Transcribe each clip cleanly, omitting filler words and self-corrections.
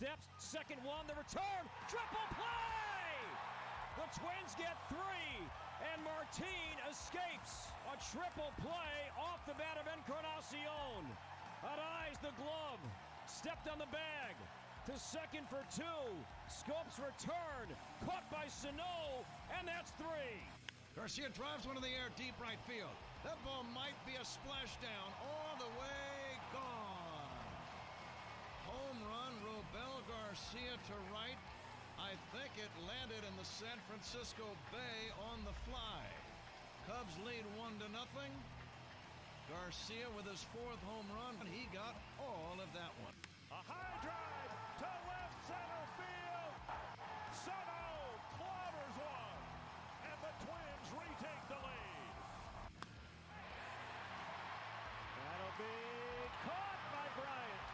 steps, second one, the return, triple play! The Twins get 3, and Martin escapes. A triple play off the bat of Encarnacion. Eyes the glove, stepped on the bag, to second for 2. Scopes return, caught by Sano, and that's 3. Garcia drives one in the air deep right field. That ball might be a splashdown all the way gone. Home run, Robel Garcia to right. I think it landed in the San Francisco Bay on the fly. Cubs lead 1-0. Garcia with his 4th home run, and he got all of that one. A high drive to left center field. Sano clobbers one, and the Twins retake the lead. That'll be caught by Bryant.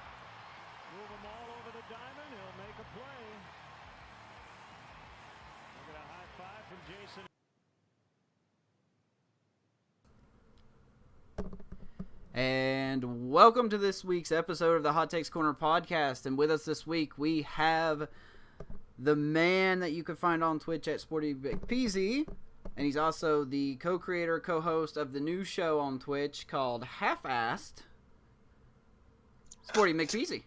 Move him all over the diamond. He'll make a play. Look at a high five from Jason. And welcome to this week's episode of the Hot Takes Corner podcast. And with us this week, we have the man that you can find on Twitch at SportyMcPeezy. And he's also the co-creator, co-host of the new show on Twitch called Half-Assed, SportyMcPeezy.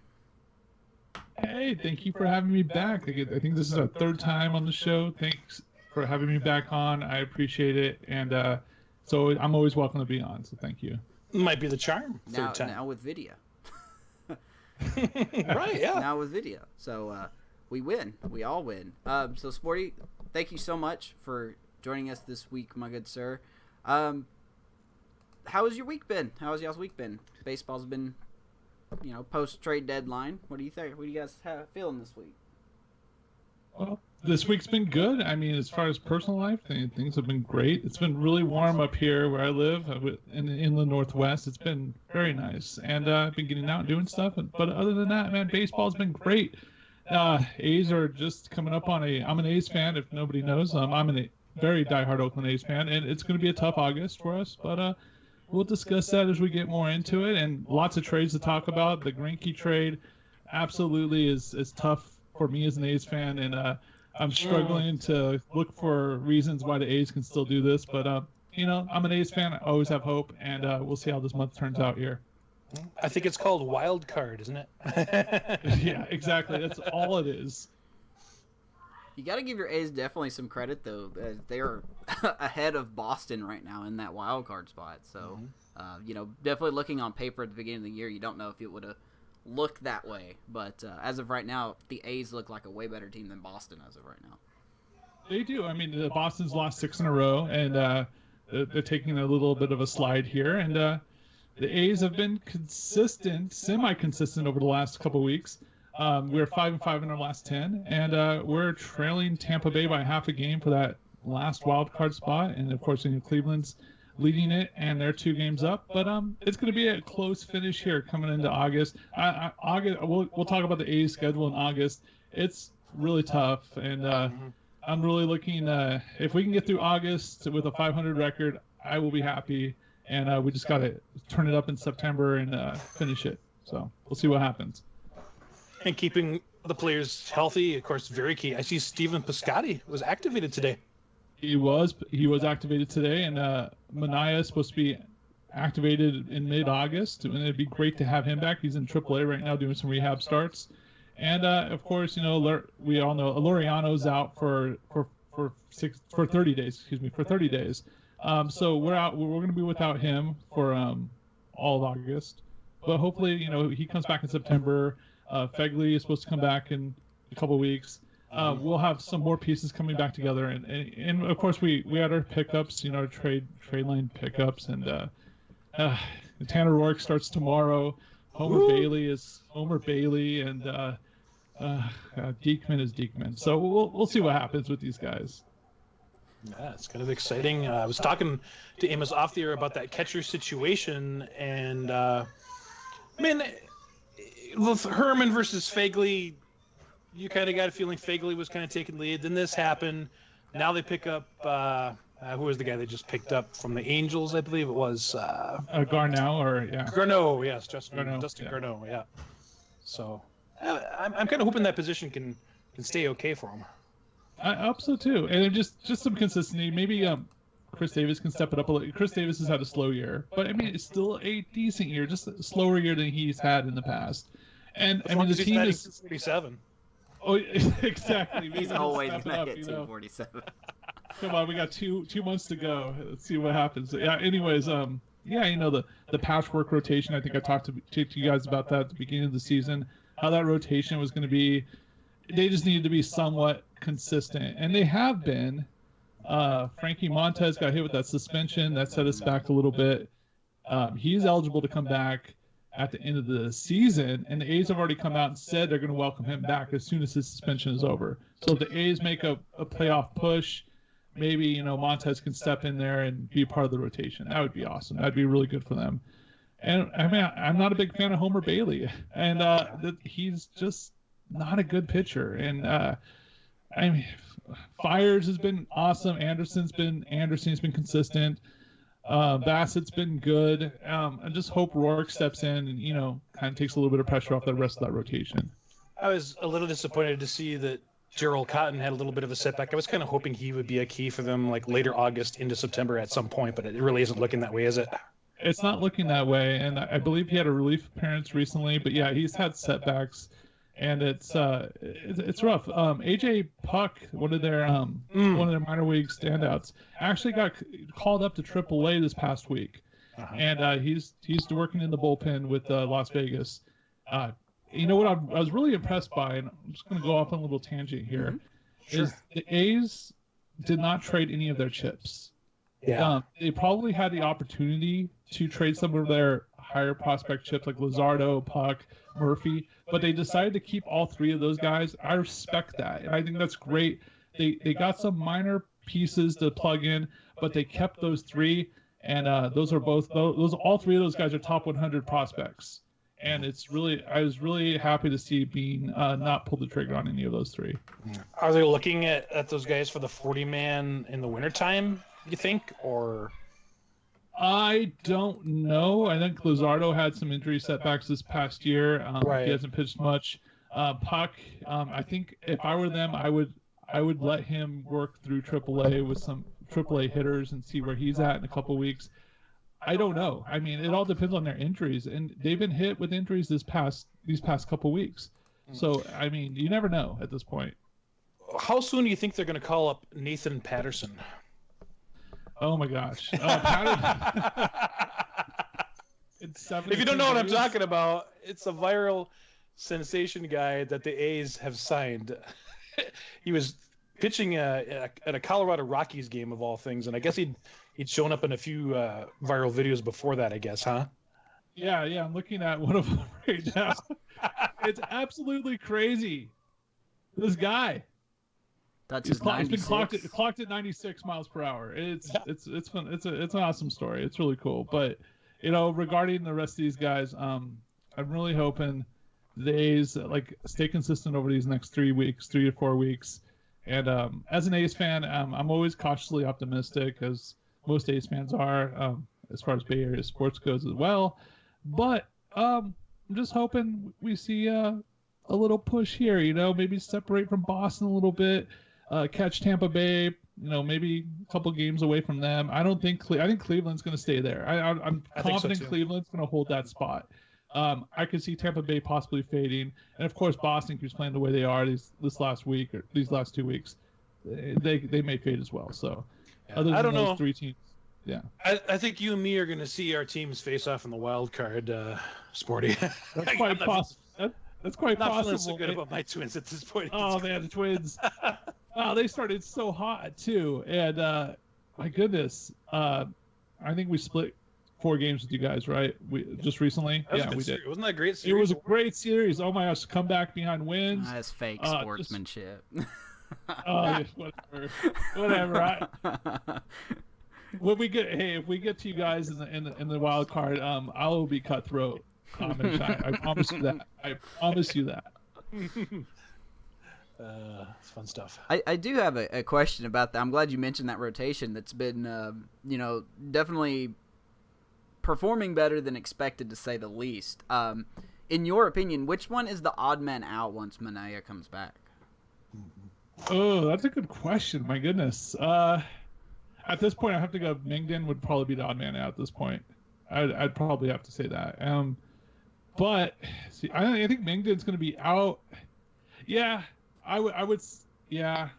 Hey, thank you for having me back. I think this is our 3rd time on the show. Thanks for having me back on. I appreciate it. And so I'm always welcome to be on, so thank you. Might be the charm. Now, 3rd time. now with video. Right, yeah. Now with video. So we win. We all win. So Sporty, thank you so much for joining us this week, my good sir. How has your week been? How has y'all's week been? Baseball's been, post-trade deadline. What do you think? What do you guys feeling this week? Well, this week's been good. I mean, as far as personal life, things have been great. It's been really warm up here where I live in the inland Northwest. It's been very nice. And I've been getting out and doing stuff. But other than that, man, baseball's been great. A's are just coming up on I'm an A's fan, if nobody knows. I'm a very diehard Oakland A's fan. And it's going to be a tough August for us. But we'll discuss that as we get more into it. And lots of trades to talk about. The Greinke trade absolutely is tough for me as an A's fan. And I'm struggling to look for reasons why the A's can still do this, but I'm an A's fan. I always have hope, and we'll see how this month turns out here. I think it's called wild card, isn't it? Yeah, exactly. That's all it is. You got to give your A's definitely some credit, though. They're ahead of Boston right now in that wild card spot. So, definitely looking on paper at the beginning of the year, you don't know if it would have look that way, but as of right now, the A's look like a way better team than Boston as of right now. They do. I mean, Boston's lost 6 in a row, and they're taking a little bit of a slide here. And the A's have been consistent, semi-consistent over the last couple weeks. We're 5-5 in our last 10, and we're trailing Tampa Bay by half a game for that last wild card spot. And of course, Cleveland's leading it, and they're 2 games up. But it's going to be a close finish here coming into August. We'll talk about the A's schedule in August. It's really tough, and I'm really looking. If we can get through August with a 500 record, I will be happy. And we just got to turn it up in September and finish it. So we'll see what happens. And keeping the players healthy, of course, very key. I see Steven Piscotty was activated today. He was activated today, and Manaea is supposed to be activated in mid-August, and it'd be great to have him back. He's in AAA right now doing some rehab starts, and of course, we all know Laureano's out for 30 days. For 30 days. So we're out. We're going to be without him for all of August, but hopefully, he comes back in September. Fegley is supposed to come back in a couple of weeks. We'll have some more pieces coming back together, and of course we had our pickups, our trade line pickups, and Tanner Rourke starts tomorrow. Homer Bailey, and Diekman is Diekman. So we'll see what happens with these guys. Yeah, it's kind of exciting. I was talking to Amos off the air about that catcher situation, and with Herman versus Fegley, you kind of got a feeling Fegley was kind of taking lead. Then this happened. Now they pick up, who was the guy they just picked up from the Angels, I believe it was? Garneau, Garneau, yes. Dustin Garneau, Garneau, yeah. So I'm kind of hoping that position can stay okay for him. I hope so too, and just some consistency. Maybe Chris Davis can step it up a little. Chris Davis has had a slow year, but I mean it's still a decent year, just a slower year than he's had in the past. And I mean the team is 47. Oh, exactly. He's always gonna get 247. Come on, we got two months to go. Let's see what happens. Yeah. Anyways, the patchwork rotation. I think I talked to you guys about that at the beginning of the season. How that rotation was going to be. They just needed to be somewhat consistent, and they have been. Frankie Montez got hit with that suspension. That set us back a little bit. He's eligible to come back at the end of the season, and the A's have already come out and said they're going to welcome him back as soon as his suspension is over. So if the A's make a playoff push, maybe Montez can step in there and be part of the rotation. That would be awesome. That'd be really good for them. And I mean, I'm not a big fan of Homer Bailey, and he's just not a good pitcher. And I mean, Fires has been awesome. Anderson's been consistent. Bassett's been good. I just hope Rourke steps in and kind of takes a little bit of pressure off the rest of that rotation. I was a little disappointed to see that Gerald Cotton had a little bit of a setback. I was kind of hoping he would be a key for them, like later August into September at some point, but it really isn't looking that way, is it? It's not looking that way, and I believe he had a relief appearance recently, but yeah, he's had setbacks, and it's rough. AJ Puck, one of their minor league standouts, actually got called up to AAA this past week, and he's working in the bullpen with Las Vegas. You know what I was really impressed by, and I'm just going to go off on a little tangent here, is the A's did not trade any of their chips. Yeah. They probably had the opportunity to trade some of their higher prospect chips like Luzardo, Puck, Murphy, but they decided to keep all three of those guys. I respect that. I think that's great. They got some minor pieces to plug in, but they kept those three, and all three of those guys are top 100 prospects. And I was really happy to see Bean not pull the trigger on any of those three. Are they looking at those guys for the 40-man in the wintertime, you think? Or I don't know. I think Luzardo had some injury setbacks this past year. Right. He hasn't pitched much. Puck, I think if I were them, I would let him work through AAA with some AAA hitters and see where he's at in a couple weeks. I don't know. I mean, it all depends on their injuries, and they've been hit with injuries these past couple weeks. So, I mean, you never know at this point. How soon do you think they're going to call up Nathan Patterson? Oh my gosh! If you don't know what I'm talking about, it's a viral sensation guy that the A's have signed. He was pitching at a Colorado Rockies game of all things, and I guess he'd shown up in a few viral videos before that, I guess, huh? Yeah, I'm looking at one of them right now. It's absolutely crazy. This guy. He's been clocked at 96 miles per hour. It's fun. It's an awesome story. It's really cool. But regarding the rest of these guys, I'm really hoping the A's stay consistent over these next 3 to 4 weeks. And as an A's fan, I'm always cautiously optimistic, as most A's fans are, as far as Bay Area sports goes as well. But I'm just hoping we see a little push here. Maybe separate from Boston a little bit. Catch Tampa Bay, maybe a couple games away from them. I think Cleveland's going to stay there. I'm confident Cleveland's going to hold that spot. I could see Tampa Bay possibly fading, and of course Boston keeps playing the way they are this last week or these last 2 weeks. They may fade as well. So, other than those three teams, yeah. I think you and me are going to see our teams face off in the wild card, Sporty. That's quite possible. That's quite not possible. Feeling so good about my Twins at this point. Oh man, the Twins! Oh, they started so hot too, and my goodness, I think we split 4 games with you guys, right? We just recently. Yeah, we did. Wasn't that a great series? It was a great series. Oh my gosh, come back behind wins. That's fake sportsmanship. Whatever. If we get to you guys in the wild card, I will be cutthroat. I promise you that. I promise you that. It's fun stuff. I do have a question about that. I'm glad you mentioned that rotation. That's been, definitely performing better than expected, to say the least. in your opinion, which one is the odd man out once Manaea comes back? Oh, that's a good question. My goodness. At this point, I have to go. Mingden would probably be the odd man out at this point. I'd probably have to say that. But see, I think Mingden's going to be out. Yeah, I would. Yeah,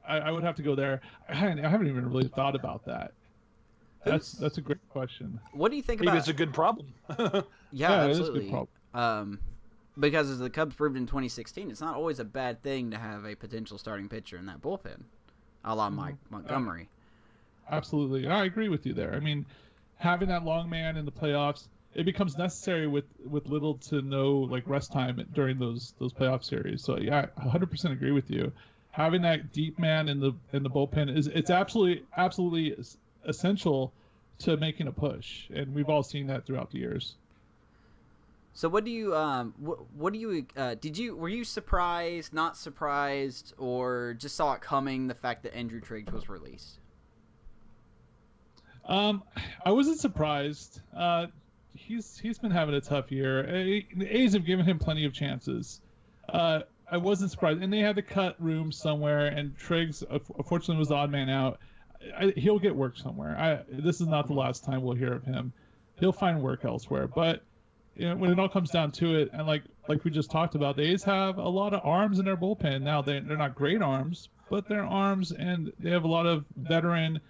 I would have to go there. I haven't even really thought about that. That's a great question. What do you think Maybe about? it's a good problem. Yeah, it is a absolutely. good problem. Because as the Cubs proved in 2016, it's not always a bad thing to have a potential starting pitcher in that bullpen, a la Mike Montgomery. Absolutely, I agree with you there. I mean, having that long man in the playoffs, it becomes necessary with little to no like rest time during those playoff series. So yeah, I 100% agree with you. Having that deep man in the bullpen it's absolutely essential to making a push, and we've all seen that throughout the years. So what do you were you surprised, not surprised, or just saw it coming, the fact that Andrew Triggs was released? I wasn't surprised. He's been having a tough year. The A's have given him plenty of chances. I wasn't surprised, and they had to cut room somewhere, and Triggs unfortunately was the odd man out. He'll get work somewhere. This is not the last time we'll hear of him. He'll find work elsewhere. But when it all comes down to it, and like we just talked about, the A's have a lot of arms in their bullpen. Now they're not great arms, but they're arms, and they have a lot of veteran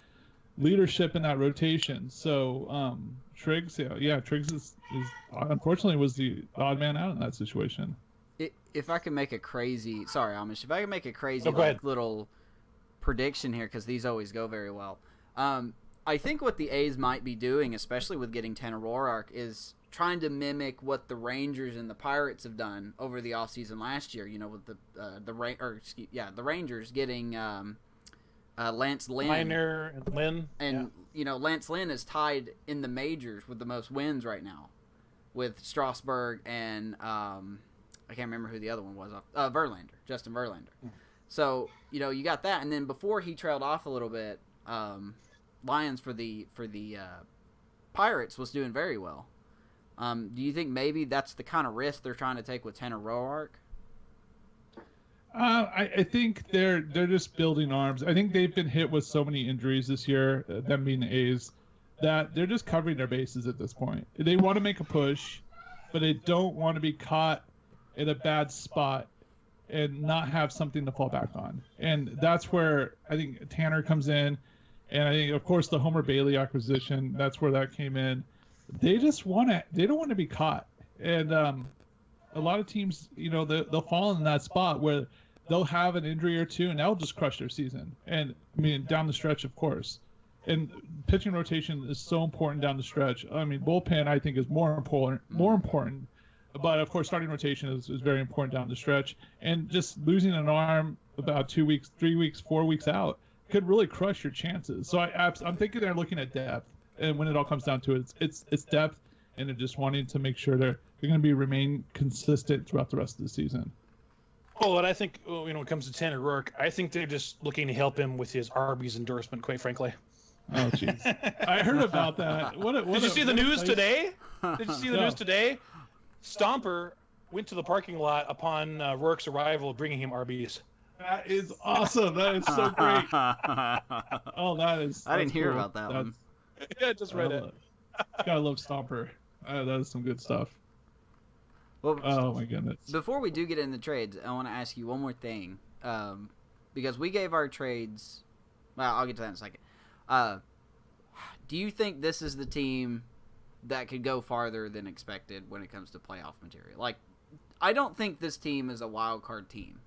leadership in that rotation. So Triggs, Triggs is unfortunately was the odd man out in that situation. If I can make a crazy, sorry Amish, if I can make a crazy little prediction here, because these always go very well. I think what the A's might be doing, especially with getting Tanner Roark, is trying to mimic what the Rangers and the Pirates have done over the offseason last year. With the Rangers getting Lance Lynn. Minor and Lynn. And, Lance Lynn is tied in the majors with the most wins right now with Strasburg and I can't remember who the other one was. Justin Verlander. So, you got that. And then before he trailed off a little bit, Lyons for the Pirates was doing very well. Do you think maybe that's the kind of risk they're trying to take with Tanner Roark? I think they're just building arms. I think they've been hit with so many injuries this year, them being the A's, that they're just covering their bases at this point. They want to make a push, but they don't want to be caught in a bad spot and not have something to fall back on. And that's where I think Tanner comes in. And I think, of course, the Homer Bailey acquisition, that's where that came in. They don't want to be caught. And a lot of teams, they'll fall in that spot where they'll have an injury or two and that'll just crush their season. And I mean, down the stretch, of course. And pitching rotation is so important down the stretch. I mean, bullpen, I think, is more important. But, of course, starting rotation is very important down the stretch. And just losing an arm about 2 weeks, 3 weeks, 4 weeks out could really crush your chances. So I'm thinking they're looking at depth. And when it all comes down to it, it's depth, and they're just wanting to make sure they're going to remain consistent throughout the rest of the season. Well, and I think when it comes to Tanner Roark, I think they're just looking to help him with his Arby's endorsement, quite frankly. Oh, jeez. I heard about that. Did you see the news today? Did you see the news today? Stomper went to the parking lot upon Rourke's arrival, bringing him Arby's. That is awesome. That is so great. Oh, I didn't hear about that one. Yeah, I just read it. Gotta love Stomper. That is some good stuff. Well, oh my goodness. Before we do get into the trades, I want to ask you one more thing. Because we gave our trades. Well, I'll get to that in a second. Do you think this is the team that could go farther than expected when it comes to playoff material? Like, I don't think this team is a wild card team.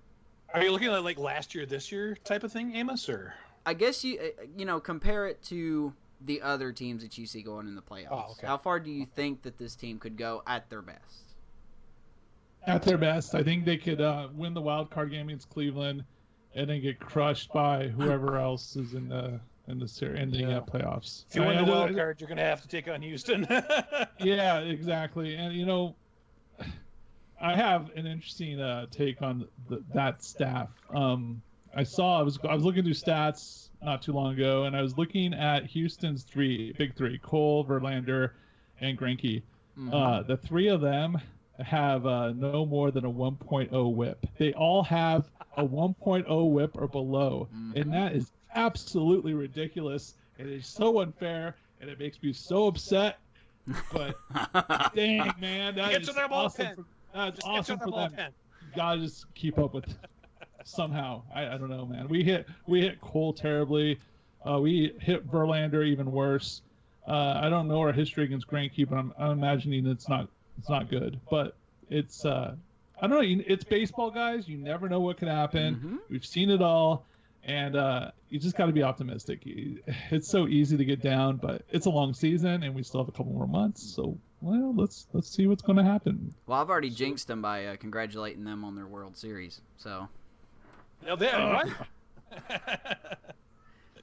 Are you looking at like last year, this year type of thing, Amos? Or I guess you compare it to the other teams that you see going in the playoffs. Oh, okay. How far do you think that this team could go at their best? At their best, I think they could win the wild card game against Cleveland, and then get crushed by whoever else is in the playoffs. If you win the wild card, you're going to have to take on Houston. Yeah, exactly. And I have an interesting take on that staff. I was looking through stats not too long ago, and I was looking at Houston's big three: Cole, Verlander, and Greinke. Mm-hmm. The three of them have no more than a 1.0 whip. They all have a 1.0 whip or below, and that is absolutely ridiculous. It is so unfair, and it makes me so upset. But dang, man, that is awesome. That's awesome for them. You gotta just keep up with somehow. I don't know, man. We hit Cole terribly. We hit Verlander even worse. I don't know our history against Greinke, but I'm imagining it's not good. But it's I don't know. It's baseball, guys. You never know what could happen. We've seen it all, and you just got to be optimistic. It's so easy to get down, but it's a long season, and we still have a couple more months. So, well, let's see what's going to happen. Well, I've already jinxed them by congratulating them on their World Series. So. What?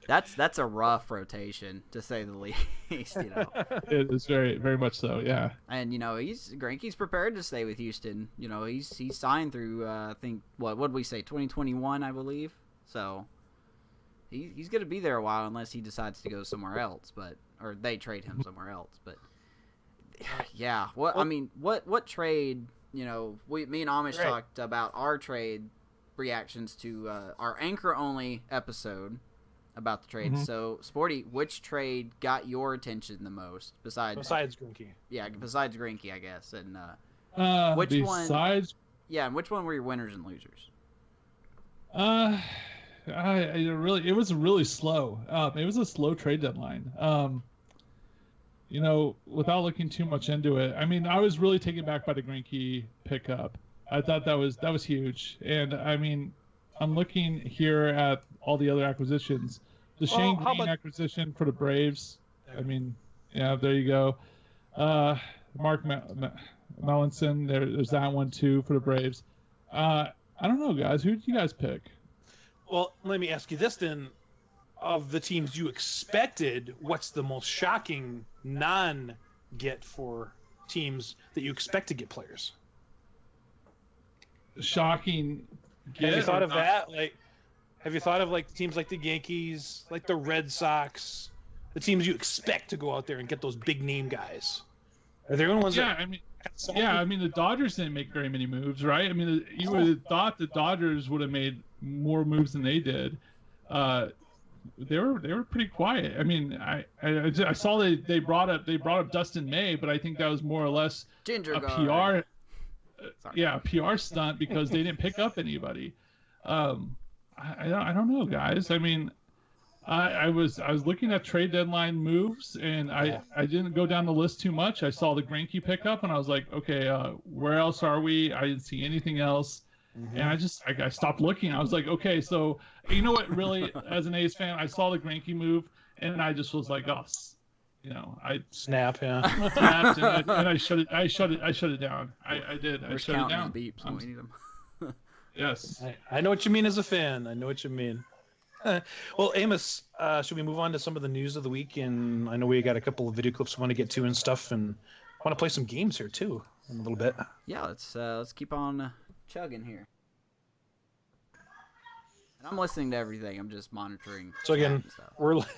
That's a rough rotation, to say the least. It is very, very much so. Yeah. And Greinke's prepared to stay with Houston. He's signed through I think what did we say 2021, I believe. So he's going to be there a while unless he decides to go somewhere else, or they trade him somewhere else. But yeah, what trade? Me and Amish talked about our trade reactions to our anchor-only episode about the trade. So, Sporty, which trade got your attention the most besides Greinke? Yeah, besides Greinke, I guess. And which one? Yeah, and which one were your winners and losers? It was really slow. It was a slow trade deadline. Without looking too much into it, I was really taken back by the Greinke pickup. I thought that was huge, and I'm looking here at all the other acquisitions. The Shane Green acquisition for the Braves. There you go. Mark Melanson, there's that one too for the Braves. I don't know, guys. Who did you guys pick? Well, let me ask you this then. Of the teams you expected, what's the most shocking non-get for teams that you expect to get players? Shocking. Have you thought of that? Have you thought of teams like the Yankees, like the Red Sox, the teams you expect to go out there and get those big name guys? Are there any ones? The Dodgers didn't make very many moves, right? You would have thought the Dodgers would have made more moves than they did. They were pretty quiet. I saw they brought up Dustin May, but I think that was more or less a PR. A PR stunt because they didn't pick up anybody. I don't know, guys. I was looking at trade deadline moves, and I didn't go down the list too much. I saw the Greinke pickup, and I was like, okay, where else are we? I didn't see anything else, and I stopped looking. I was like, okay, so you know what? Really, as an A's fan, I saw the Greinke move, and I just was like, oh. I snapped, and I shut it down. I did. I shut it down. Beeps when we need them. Yes. I know what you mean as a fan. I know what you mean. Well, Amos, should we move on to some of the news of the week? And I know we got a couple of video clips we want to get to and stuff, and want to play some games here too in a little bit. Yeah, let's keep on chugging here. I'm listening to everything. I'm just monitoring. So again, we're live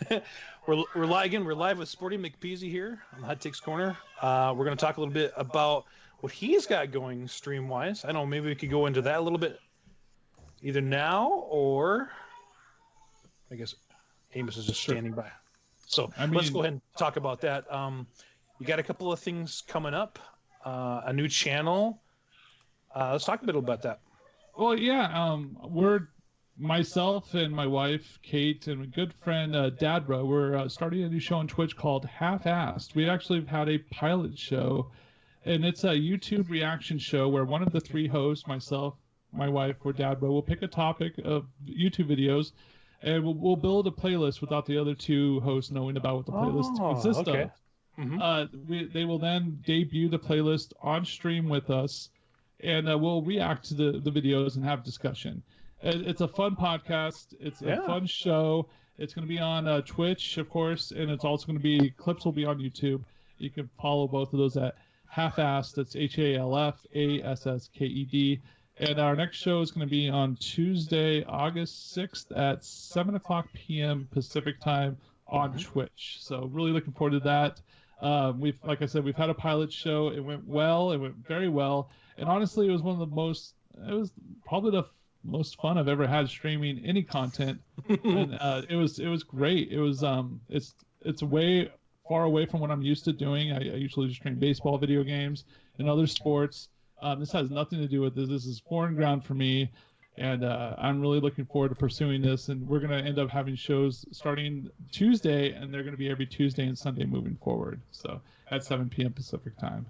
with SportyMcPeezy here on the Hot Takes Corner. We're going to talk a little bit about what he's got going stream wise. I don't know, maybe we could go into that a little bit either now or I guess Amos is just standing by. So let's go ahead and talk about that. You got a couple of things coming up, a new channel. Let's talk a bit about that. Well, yeah, myself and my wife, Kate, and a good friend, Dadra, we're starting a new show on Twitch called Half-Assed. We actually have had a pilot show, and it's a YouTube reaction show where one of the three hosts, myself, my wife, or Dadra, will pick a topic of YouTube videos, and we'll build a playlist without the other two hosts knowing about what the playlist consists of. They will then debut the playlist on stream with us, and we'll react to the videos and have discussion. It's a fun podcast. It's a fun show. It's going to be on Twitch, of course, and it's also going to be clips will be on YouTube. You can follow both of those at Half-Assed. That's HALFASSKED. And our next show is going to be on Tuesday, August 6th at 7:00 p.m. Pacific time on Twitch. So really looking forward to that. Like I said, we've had a pilot show. It went well. It went very well. And honestly, it was it was probably the most fun I've ever had streaming any content. And it was great. It was it's way far away from what I'm used to doing. I usually stream baseball, video games, and other sports. This has nothing to do with this. This is foreign ground for me. And I'm really looking forward to pursuing this. And we're going to end up having shows starting Tuesday, and they're going to be every Tuesday and Sunday moving forward. So at 7 p.m. Pacific time.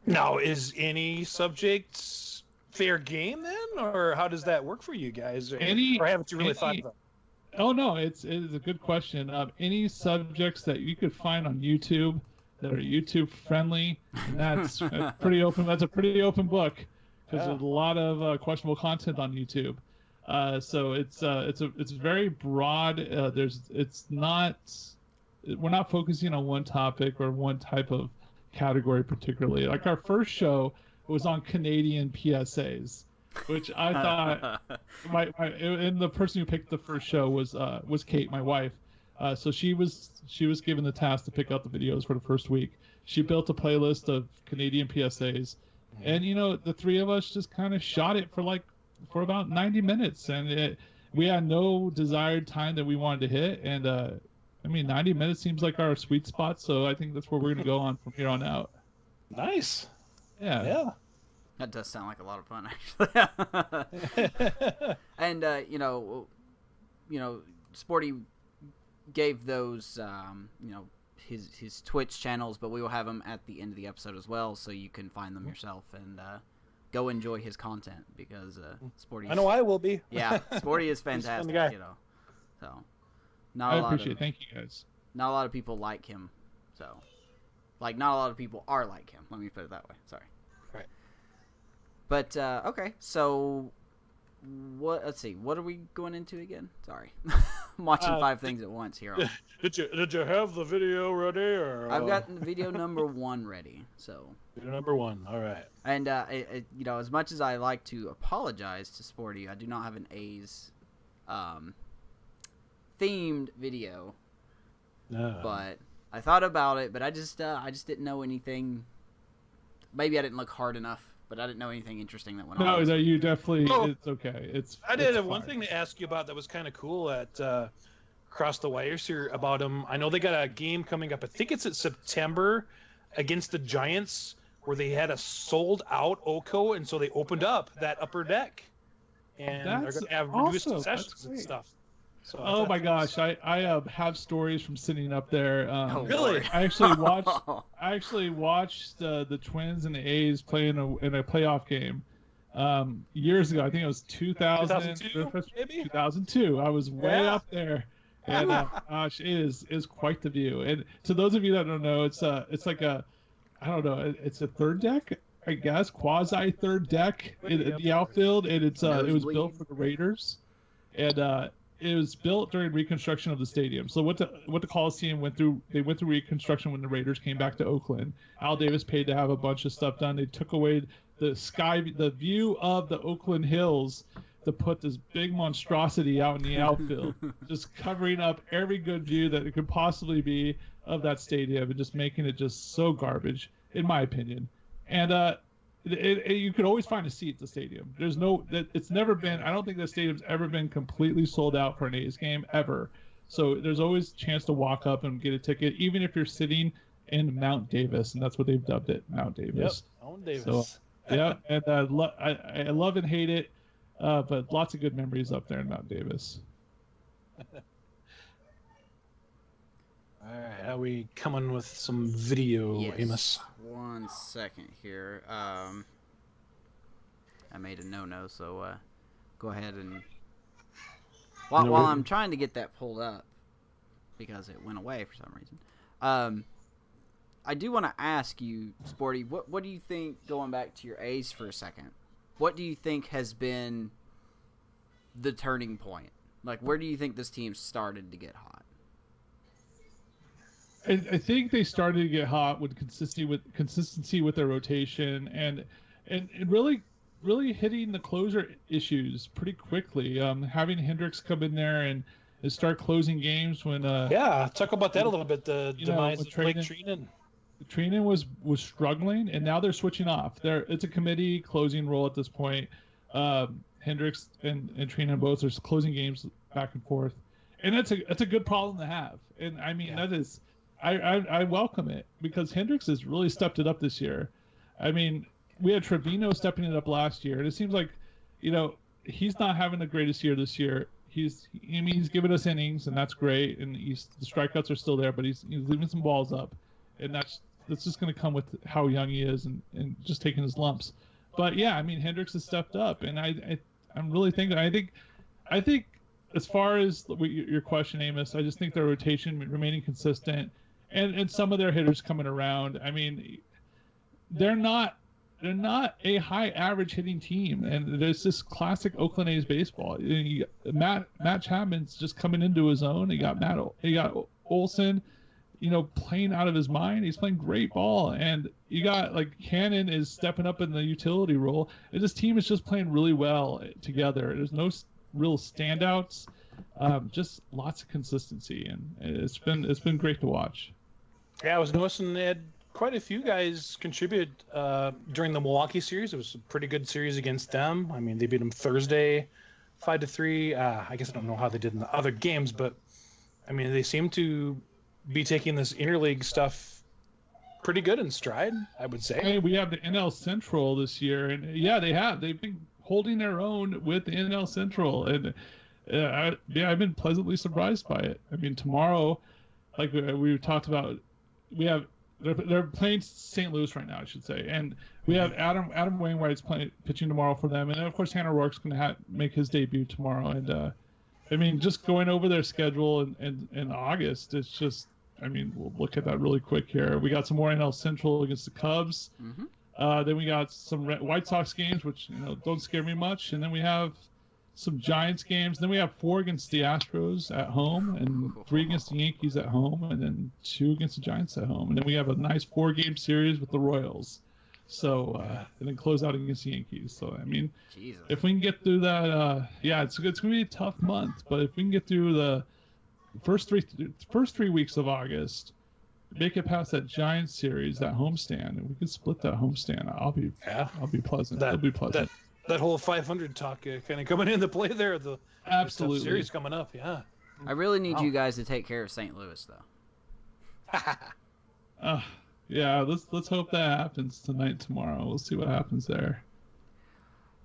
Now, is any subject fair game then? Or how does that work for you guys? Or haven't you really thought about it? Oh, no, it is a good question. Any subjects that you could find on YouTube that are YouTube friendly, that's pretty open. That's a pretty open book. Because there's a lot of questionable content on YouTube, so it's very broad. We're not focusing on one topic or one type of category particularly. Like our first show was on Canadian PSAs, which I thought and the person who picked the first show was Kate, my wife. So she was given the task to pick out the videos for the first week. She built a playlist of Canadian PSAs. And the three of us just kind of shot it for about 90 minutes, and we had no desired time that we wanted to hit. And 90 minutes seems like our sweet spot, so I think that's where we're gonna go on from here on out. Nice. Yeah. That does sound like a lot of fun, actually. And Sporty gave those his Twitch channels, but we will have them at the end of the episode as well, so you can find them yourself and go enjoy his content, because Sporty. I know I will be. Yeah, Sporty is fantastic. Guy. So I appreciate it. Thank you guys. Not a lot of people like him, so not a lot of people are like him. Let me put it that way. Sorry. Right. But okay, so let's see. What are we going into again? Sorry. I'm watching 5 things at once here. Did you have the video ready? Or I've got video number 1 ready. So video number 1. All right. And as much as I like to apologize to Sporty, I do not have an A's themed video. No. But I thought about it, but I just didn't know anything. Maybe I didn't look hard enough. But I didn't know anything interesting that went on. No, you definitely. It's okay. I did have one thing to ask you about that was kind of cool at Across the Wires here about them. I know they got a game coming up. I think it's in September against the Giants, where they had a sold-out OCO, and so they opened up that upper deck, and they're going to have reduced concessions and stuff. So my gosh, I have stories from sitting up there. Really? I actually watched the Twins and the A's play in a playoff game years ago. I think it was 2002, maybe 2002. I was way up there, and gosh, it is quite the view. And to those of you that don't know, it's like it's a third deck, I guess, quasi third deck in the outfield, and it was built for the Raiders, and it was built during reconstruction of the stadium. So what the Coliseum went through reconstruction when the Raiders came back to Oakland. Al Davis paid to have a bunch of stuff done. They took away the view of the Oakland Hills to put this big monstrosity out in the outfield, just covering up every good view that it could possibly be of that stadium, and just making it just so garbage, in my opinion. And you could always find a seat at the stadium. It's never been. I don't think the stadium's ever been completely sold out for an A's game ever. So there's always a chance to walk up and get a ticket, even if you're sitting in Mount Davis, and that's what they've dubbed it, Mount Davis. Yep, Mount Davis. So, yeah, and I love and hate it, but lots of good memories up there in Mount Davis. All right, how are we coming with some video, yes. Amos? 1 second here. I made a no-no, so go ahead and... While I'm trying to get that pulled up, because it went away for some reason, I do want to ask you, Sporty, what do you think, going back to your A's for a second, what do you think has been the turning point? Like, where do you think this team started to get hot? I think they started to get hot with consistency with their rotation and really hitting the closer issues pretty quickly. Having Hendricks come in there and start closing games when talk about that a little bit. The demise of Blake Trinan. Trinan was struggling, and now they're switching off. It's a committee closing role at this point. Hendricks and Trinan both are closing games back and forth, and it's a good problem to have. And I mean that is, I welcome it because Hendricks has really stepped it up this year. I mean, we had Trevino stepping it up last year, and it seems like, he's not having the greatest year this year. He's giving us innings, and that's great, and the strikeouts are still there, but he's leaving some balls up, and that's just going to come with how young he is and just taking his lumps. But yeah, I mean, Hendricks has stepped up, and I'm really thinking. I think as far as your question, Amos, I just think their rotation remaining consistent, and some of their hitters coming around. I mean, they're not a high average hitting team, and there's this classic Oakland A's baseball. Matt Chapman's just coming into his own. He got Olsen, playing out of his mind. He's playing great ball, and you got Cannon is stepping up in the utility role. And this team is just playing really well together. There's no real standouts, just lots of consistency, and it's been great to watch. Yeah, I was noticing they had quite a few guys contribute during the Milwaukee series. It was a pretty good series against them. I mean, they beat them Thursday 5-3. I guess I don't know how they did in the other games, but I mean, they seem to be taking this interleague stuff pretty good in stride, I would say. Hey, we have the NL Central this year, and yeah, they've been holding their own with the NL Central, and I've been pleasantly surprised by it. I mean, tomorrow, like we talked about, they're playing St. Louis right now, I should say, and we have Adam Wainwright's pitching tomorrow for them, and of course Tanner Rourke's going to make his debut tomorrow. And I mean, just going over their schedule in August, it's just, I mean, we'll look at that really quick here. We got some more NL Central against the Cubs. Mm-hmm. Then we got some White Sox games, which don't scare me much, and then we have some Giants games. Then we have 4 against the Astros at home, and 3 against the Yankees at home, and then 2 against the Giants at home. And then we have a nice 4-game series with the Royals. So, and then close out against the Yankees. So, I mean, Jesus. If we can get through that, it's going to be a tough month. But if we can get through the first three weeks of August, make it past that Giants series, that homestand, and we can split that homestand, I'll be pleasant. It'll be pleasant. That whole 500 talk kind of coming into play there. The absolutely series coming up, yeah. I really need you guys to take care of St. Louis, though. Yeah, let's hope that happens tonight, tomorrow. We'll see what happens there.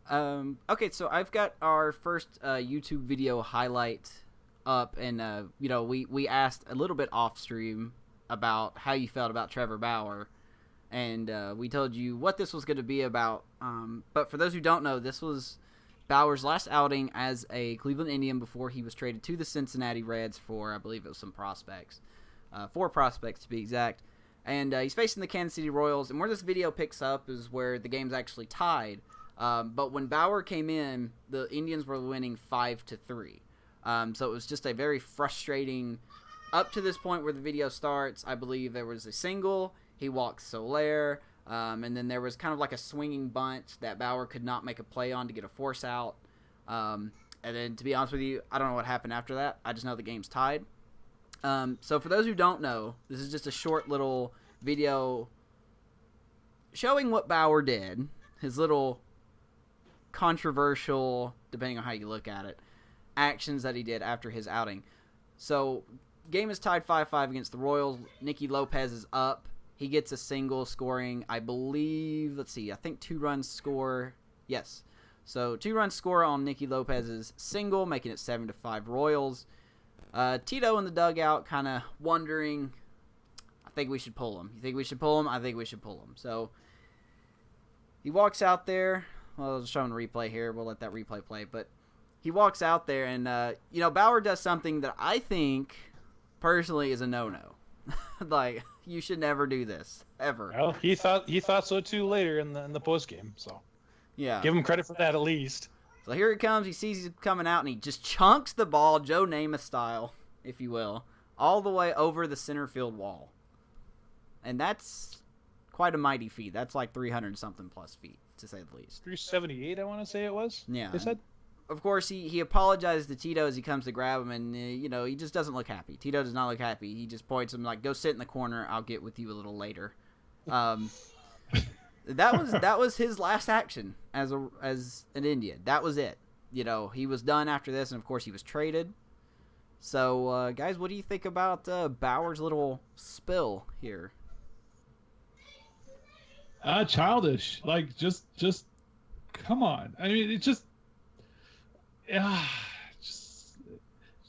Okay, so I've got our first YouTube video highlight up, and we asked a little bit off stream about how you felt about Trevor Bauer, and we told you what this was going to be about. But for those who don't know, this was Bauer's last outing as a Cleveland Indian before he was traded to the Cincinnati Reds for, I believe it was some prospects, 4 prospects to be exact. And he's facing the Kansas City Royals, and where this video picks up is where the game's actually tied. But when Bauer came in, the Indians were winning 5-3. So it was just a very frustrating. Up to this point where the video starts, I believe there was a single. He walked Soler, and then there was kind of like a swinging bunt that Bauer could not make a play on to get a force out. And then, to be honest with you, I don't know what happened after that. I just know the game's tied. So for those who don't know, this is just a short little video showing what Bauer did, his little controversial, depending on how you look at it, actions that he did after his outing. So game is tied 5-5 against the Royals. Nicky Lopez is up. He gets a single scoring, I believe, I think 2 runs score. Yes. So 2 runs score on Nicky Lopez's single, making it 7-5 Royals. Tito in the dugout kind of wondering, I think we should pull him. You think we should pull him? I think we should pull him. So he walks out there. Well, I'll show him the replay here. We'll let that replay play. But he walks out there, and, Bauer does something that I think, personally, is a no-no. Like, you should never do this, ever. Well, he thought so, too, later in the postgame. So yeah, give him credit for that at least. So here he comes. He sees he's coming out, and he just chunks the ball, Joe Namath style, if you will, all the way over the center field wall. And that's quite a mighty feat. That's like 300-something plus feet, to say the least. 378, I want to say it was. Yeah. They said. Of course, he apologizes to Tito as he comes to grab him, and, he just doesn't look happy. Tito does not look happy. He just points him like, go sit in the corner. I'll get with you a little later. That was his last action as an Indian. That was it. You know, he was done after this, and of course he was traded. So, guys, what do you think about Bauer's little spill here? Childish. Like, just come on. I mean, just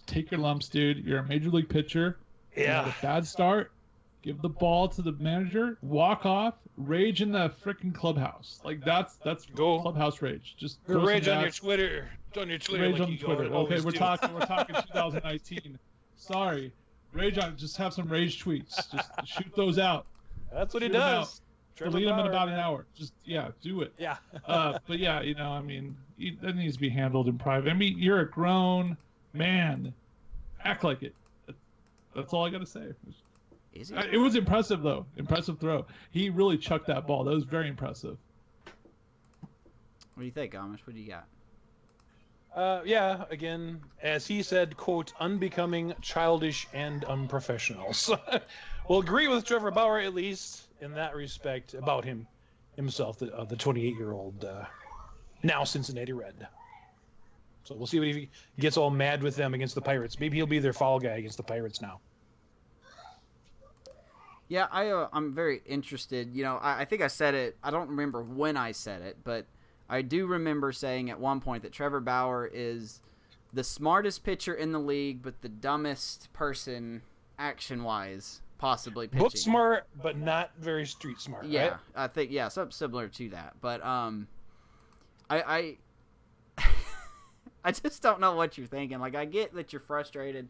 take your lumps, dude. You're a major league pitcher. You had a bad start. Give the ball to the manager. Walk off. Rage in the freaking clubhouse. Like that's clubhouse rage. Just rage on your Twitter. On your Twitter. Rage on Twitter. Okay, we're talking 2019. Sorry. Rage on. Just have some rage tweets. Just shoot those out. That's what he does. Delete them in about an hour. Just do it. Yeah. But yeah, I mean, that needs to be handled in private. I mean, you're a grown man. Act like it. That's all I gotta say. It was impressive though. Impressive throw. He really chucked that ball. That was very impressive. What do you think, Amish? What do you got? Yeah. Again, as he said, quote, unbecoming, childish, and unprofessional. So we'll agree with Trevor Bauer at least in that respect about himself, the 28-year-old now Cincinnati Red. So we'll see what he gets all mad with them against the Pirates. Maybe he'll be their foul guy against the Pirates now. Yeah, I'm very interested. You know, I think I said it. I don't remember when I said it, but I do remember saying at one point that Trevor Bauer is the smartest pitcher in the league, but the dumbest person action-wise possibly pitching. Book smart, but not very street smart. Yeah, right? I think something similar to that. But I just don't know what you're thinking. Like, I get that you're frustrated,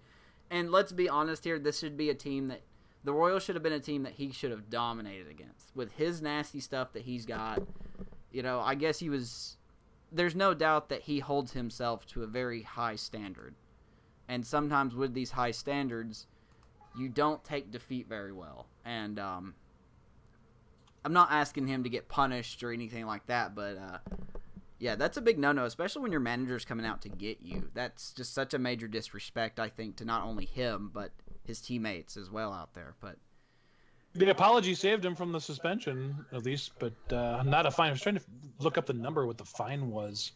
and let's be honest here. This should be a team that the Royals should have been a team that he should have dominated against with his nasty stuff that he's got. You know, I guess there's no doubt that he holds himself to a very high standard. And sometimes with these high standards, you don't take defeat very well. And I'm not asking him to get punished or anything like that, but yeah, that's a big no-no, especially when your manager's coming out to get you. That's just such a major disrespect, I think, to not only him, but his teammates as well out there. But the apology saved him from the suspension, at least, but not a fine. I was trying to look up the number, what the fine was.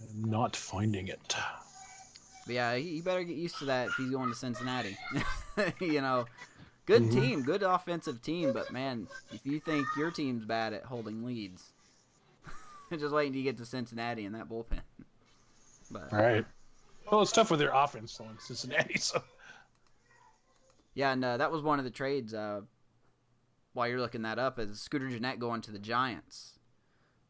I'm not finding it. But yeah, he better get used to that if he's going to Cincinnati. You know, good team, good offensive team, but man, if you think your team's bad at holding leads, just wait until you get to Cincinnati and that bullpen. But, all right. Well, it's tough with their offense in Cincinnati. So. Yeah, and that was one of the trades. While you're looking that up, is Scooter Gennett going to the Giants.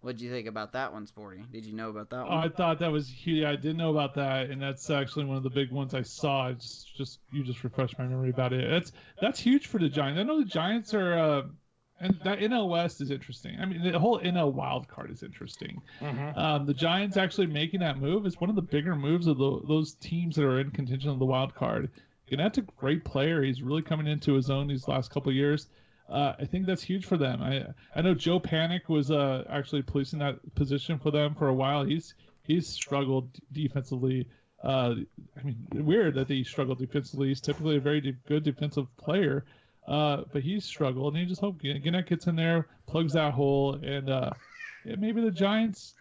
What did you think about that one, Sporty? Did you know about that one? I thought that was huge. I didn't know about that, and that's actually one of the big ones I saw. You just refreshed my memory about it. That's huge for the Giants. I know the Giants are. And that NL West is interesting. I mean, the whole NL wild card is interesting. Mm-hmm. The Giants actually making that move is one of the bigger moves of those teams that are in contention of the wild card. Gannett's a great player. He's really coming into his own these last couple of years. I think that's huge for them. I know Joe Panic was actually policing that position for them for a while. He's struggled defensively. I mean, weird that he struggled defensively. He's typically a very good defensive player. But he's struggled, and you just hope Gennett gets in there, plugs that hole, and maybe the Giants,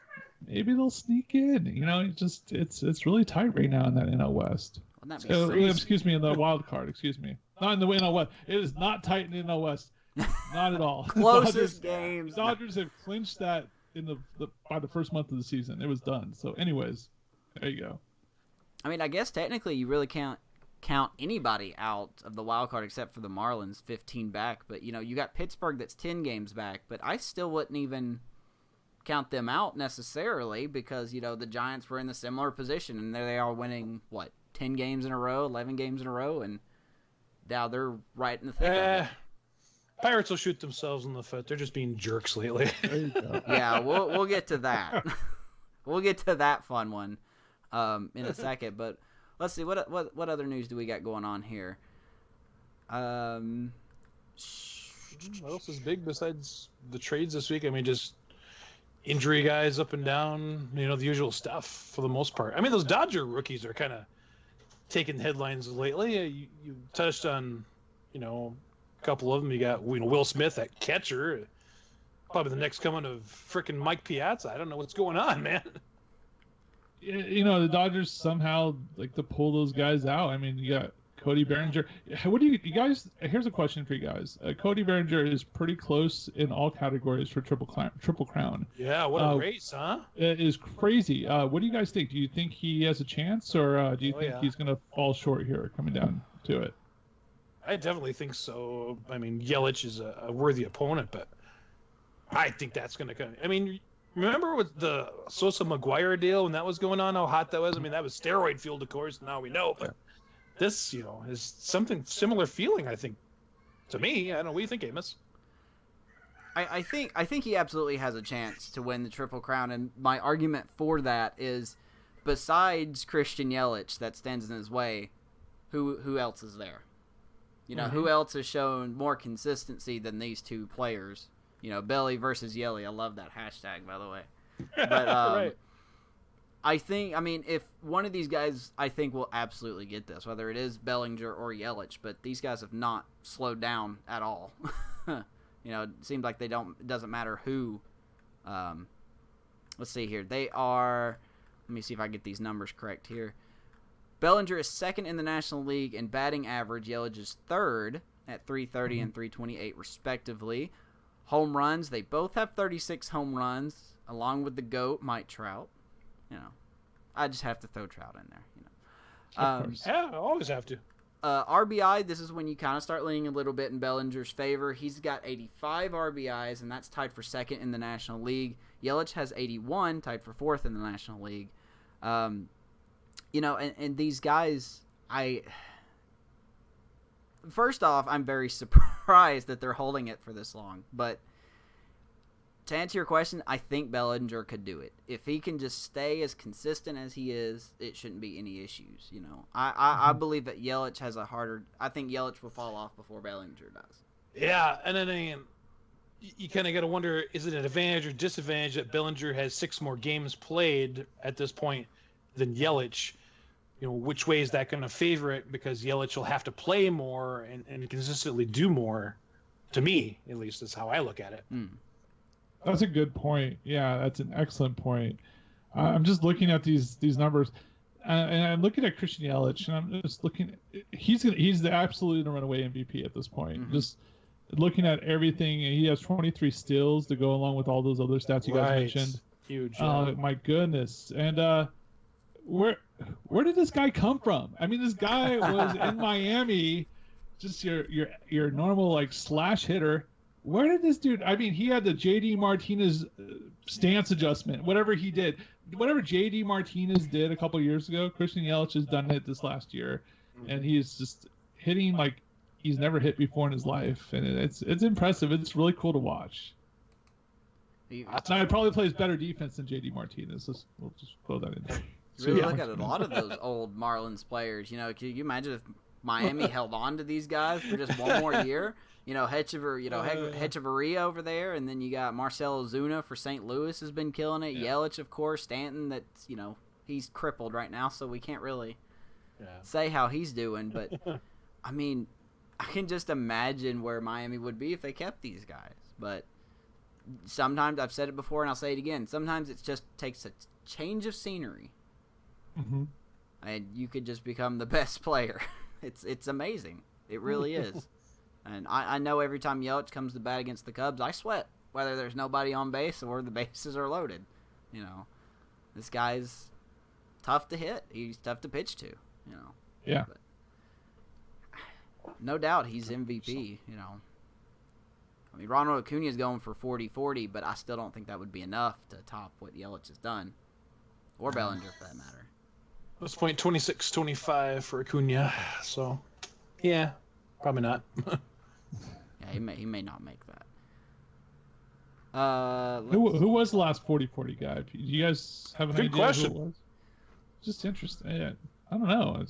maybe they'll sneak in. You know, it's really tight right now in that NL West. Excuse me, in the wild card. Excuse me, not in the NL West. It is not tight in the NL West, not at all. Closest games. Dodgers have clinched that in by the first month of the season. It was done. So, anyways, there you go. I mean, I guess technically you really can't count anybody out of the wild card except for the Marlins, 15 back. But, you know, you got Pittsburgh that's 10 games back. But I still wouldn't even count them out necessarily because, you know, the Giants were in the similar position. And there they are winning, 10 games in a row, 11 games in a row. And now they're right in the thick of it. Pirates will shoot themselves in the foot. They're just being jerks lately. There you go. Yeah, we'll get to that. We'll get to that fun one in a second. But let's see, what other news do we got going on here? What else is big besides the trades this week? I mean, just injury guys up and down, you know, the usual stuff for the most part. I mean, those Dodger rookies are kind of taking headlines lately. You touched on, you know, couple of them. You got Will Smith at catcher, probably the next coming of frickin' Mike Piazza. I don't know what's going on, man. The Dodgers somehow like to pull those guys out. I mean, you got Cody Bellinger. What do you guys? Here's a question for you guys. Cody Bellinger is pretty close in all categories for Triple Crown. Yeah, what a race, huh? It is crazy. What do you guys think? Do you think he has a chance, or do you think he's going to fall short here coming down to it? I definitely think so. I mean, Yelich is a worthy opponent, but I think that's going to come. I mean, remember with the Sosa McGuire deal when that was going on, how hot that was? I mean, that was steroid fueled, of course. Now we know, but this, is something similar feeling, I think, to me. I don't know. What do you think, Amos? I think he absolutely has a chance to win the Triple Crown, and my argument for that is, besides Christian Yelich that stands in his way, who else is there? Who else has shown more consistency than these two players? Belly versus Yelly. I love that hashtag, by the way. But right. I think, if one of these guys, I think, will absolutely get this, whether it is Bellinger or Yelich, but these guys have not slowed down at all. It seems like it doesn't matter who. Let's see here. They are, let me see if I get these numbers correct here. Bellinger is second in the National League in batting average. Yelich is third at 330 and 328, respectively. Home runs, they both have 36 home runs, along with the GOAT, Mike Trout. I just have to throw Trout in there. Of course. Yeah, I always have to. RBI, this is when you kind of start leaning a little bit in Bellinger's favor. He's got 85 RBIs, and that's tied for second in the National League. Yelich has 81, tied for fourth in the National League. And these guys, first off, I'm very surprised that they're holding it for this long. But to answer your question, I think Bellinger could do it. If he can just stay as consistent as he is, it shouldn't be any issues. I believe that Yelich has a harder. I think Yelich will fall off before Bellinger does. Yeah, and then you kind of got to wonder: is it an advantage or disadvantage that Bellinger has 6 more games played at this point than Yelich? Which way is that going to favor it? Because Yelich will have to play more and consistently do more. To me, at least, is how I look at it. That's a good point. Yeah, that's an excellent point. I'm just looking at these numbers, and I'm looking at Christian Yelich, and I'm just looking. He's the absolute runaway MVP at this point. Just looking at everything, he has 23 steals to go along with all those other stats you guys mentioned. Huge. Oh my goodness! And where did this guy come from? I mean, this guy was in Miami, just your normal slash hitter. Where did this dude? I mean, he had the JD Martinez stance adjustment. Whatever he did, whatever JD Martinez did a couple years ago, Christian Yelich has done it this last year, and he's just hitting like he's never hit before in his life, and it's impressive. It's really cool to watch. Now, he probably plays better defense than JD Martinez. We'll just throw that in there. You really look at a lot of those old Marlins players. Can you imagine if Miami held on to these guys for just one more year? Hechavarria over there, and then you got Marcell Ozuna for St. Louis has been killing it. Yeah. Yelich, of course, Stanton. That's he's crippled right now, so we can't really say how he's doing. But I mean, I can just imagine where Miami would be if they kept these guys. But sometimes I've said it before, and I'll say it again. Sometimes it just takes a change of scenery, and you could just become the best player. It's amazing. It really is. And I know every time Yelich comes to bat against the Cubs, I sweat, whether there's nobody on base or the bases are loaded. This guy's tough to hit. He's tough to pitch to. Yeah. But no doubt he's MVP. I mean, Ronald Acuna is going for 40-40, but I still don't think that would be enough to top what Yelich has done, or Bellinger for that matter. At this point, 26-25 for Acuna. So, yeah, probably not. Yeah, he may not make that. Who was the last 40-40 guy? Do you guys have an idea question. who it was? Just interesting. I don't know.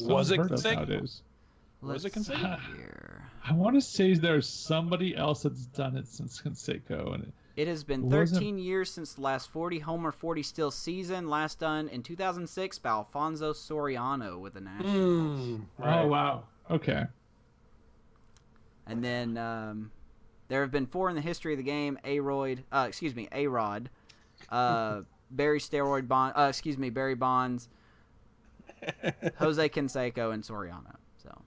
Was it Canseco? Was it Canseco? I want to say there's somebody else that's done it since Canseco. And it has been 13 years since the last 40-homer, 40-steal season. Last done in 2006 by Alfonso Soriano with the Nationals. Right. Oh, wow. Okay. And then there have been 4 in the history of the game: A-Rod, Barry Bonds, Jose Canseco, and Soriano. So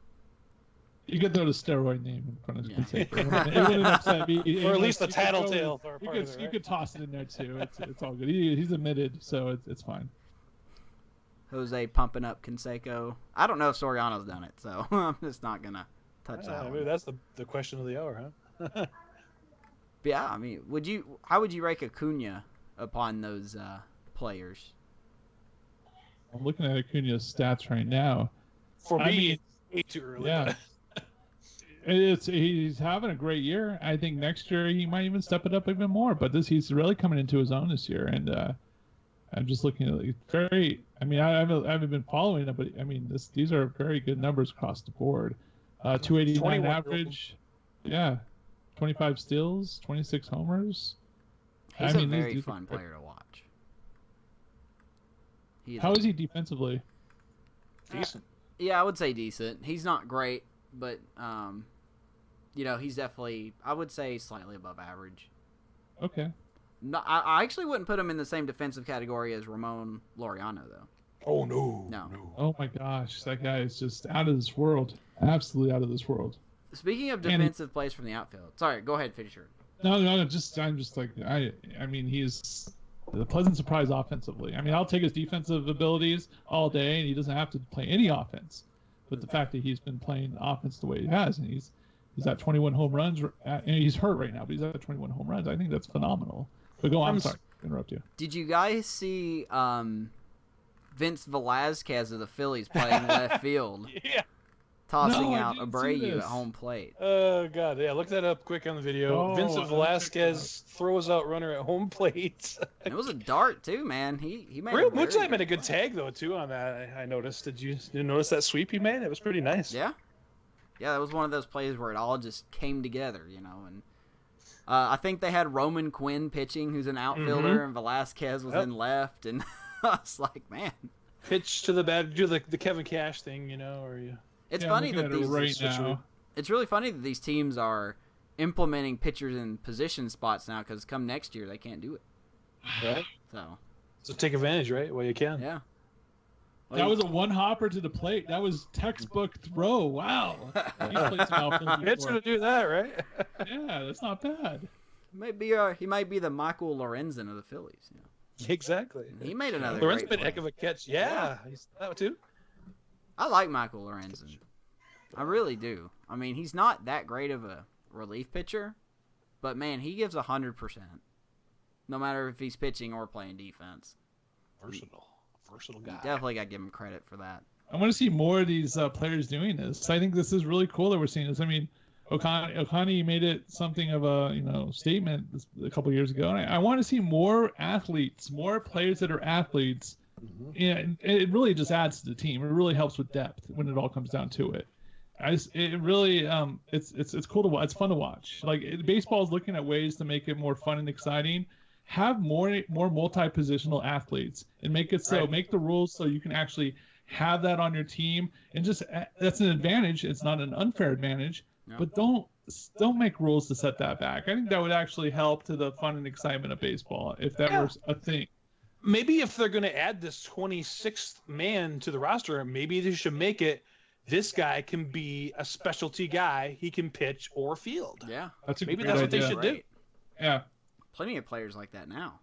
you could throw the steroid name in front of Canseco. It wouldn't upset me. Or at least the tattletale. You could toss it in there too. It's all good. He's admitted, so it's fine. Jose pumping up Canseco. I don't know if Soriano's done it, so I'm just not gonna touch that one. Maybe that's the question of the hour, huh? But yeah, I mean, how would you rank Acuna upon those players? I'm looking at Acuna's stats right now. For me, it's way too early. Yeah. He's having a great year. I think next year he might even step it up even more. But he's really coming into his own this year, and I'm just looking at it very. I mean, I haven't been following it, but I mean, these are very good numbers across the board. 289 average, yeah, 25 steals, 26 homers. He's a very fun player to watch. How is he defensively? Decent. Yeah, I would say decent. He's not great, but he's definitely, I would say, slightly above average. Okay. No, I actually wouldn't put him in the same defensive category as Ramon Laureano, though. Oh, no. Oh, my gosh. That guy is just out of this world. Absolutely out of this world. Speaking of defensive plays from the outfield. Sorry, go ahead, Fisher. No, I'm just like, I mean, he's a pleasant surprise offensively. I mean, I'll take his defensive abilities all day, and he doesn't have to play any offense. But the fact that he's been playing offense the way he has, and he's at 21 home runs, and he's hurt right now, but he's at 21 home runs. I think that's phenomenal. But go on, I'm sorry to interrupt you. Did you guys see Vince Velasquez of the Phillies playing left field? Yeah. Tossing out Abreu at home plate. Oh, God. Yeah, look that up quick on the video. Vincent Velasquez throws out runner at home plate. It was a dart, too, man. He made Real Moonshine made a good tag, though, too, on that. I noticed. Did you notice that sweep he made? It was pretty nice. Yeah. Yeah, that was one of those plays where it all just came together, and I think they had Roman Quinn pitching, who's an outfielder, and Velasquez was in left, and I was like, man. Pitch to the bat, do the Kevin Cash thing, or you... It's funny that these now. It's really funny that these teams are implementing pitchers in position spots now, because come next year they can't do it. Right. So take advantage, right? Well, you can. Yeah. That was a one hopper to the plate. That was textbook throw. Wow. It's gonna do that, right? Yeah, that's not bad. He might be the Michael Lorenzen of the Phillies. Exactly. He made another. Lorenzen made a heck of a catch. Yeah. He's that too. I like Michael Lorenzen. I really do. I mean, he's not that great of a relief pitcher, but man, he gives 100%. No matter if he's pitching or playing defense. Versatile guy. You definitely got to give him credit for that. I want to see more of these players doing this. I think this is really cool that we're seeing this. I mean, Ohtani made it something of a statement a couple years ago, and I want to see more athletes, more players that are athletes. Mm-hmm. Yeah, and it really just adds to the team. It really helps with depth when it all comes down to it. It really it's cool to watch. It's fun to watch. Like baseball is looking at ways to make it more fun and exciting. Have more multi-positional athletes and make the rules so you can actually have that on your team, and just that's an advantage. It's not an unfair advantage, but don't make rules to set that back. I think that would actually help to the fun and excitement of baseball if that were a thing. Maybe if they're going to add this 26th man to the roster, maybe they should make it this guy can be a specialty guy. He can pitch or field. Yeah, that's maybe that's what they should do. Yeah, plenty of players like that now.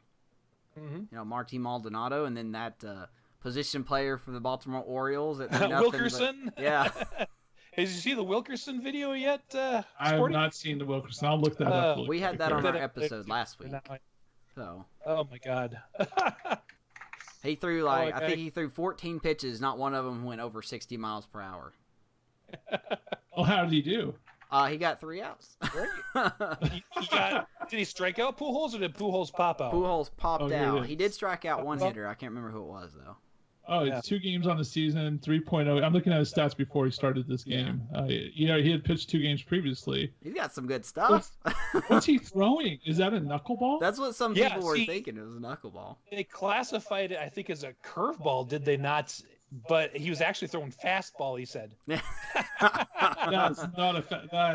Mm-hmm. Marty Maldonado, and then that position player for the Baltimore Orioles. Wilkerson. Yeah. Did you see the Wilkerson video yet? I have not seen the Wilkerson. I'll look that up. We had that on our episode last week. So. Oh my God. He threw I think he threw 14 pitches. Not one of them went over 60 miles per hour. Well, how did he do? He got 3 outs. Great. Did he strike out Pujols or did Pujols pop out? Pujols popped out. He did strike out one hitter. I can't remember who it was though. Oh, it's 2 games on the season, 3.0. I'm looking at his stats before he started this game. He had pitched 2 games previously. He's got some good stuff. What's he throwing? Is that a knuckleball? That's what some people were thinking. It was a knuckleball. They classified it, I think, as a curveball, did they not? But he was actually throwing fastball, he said. That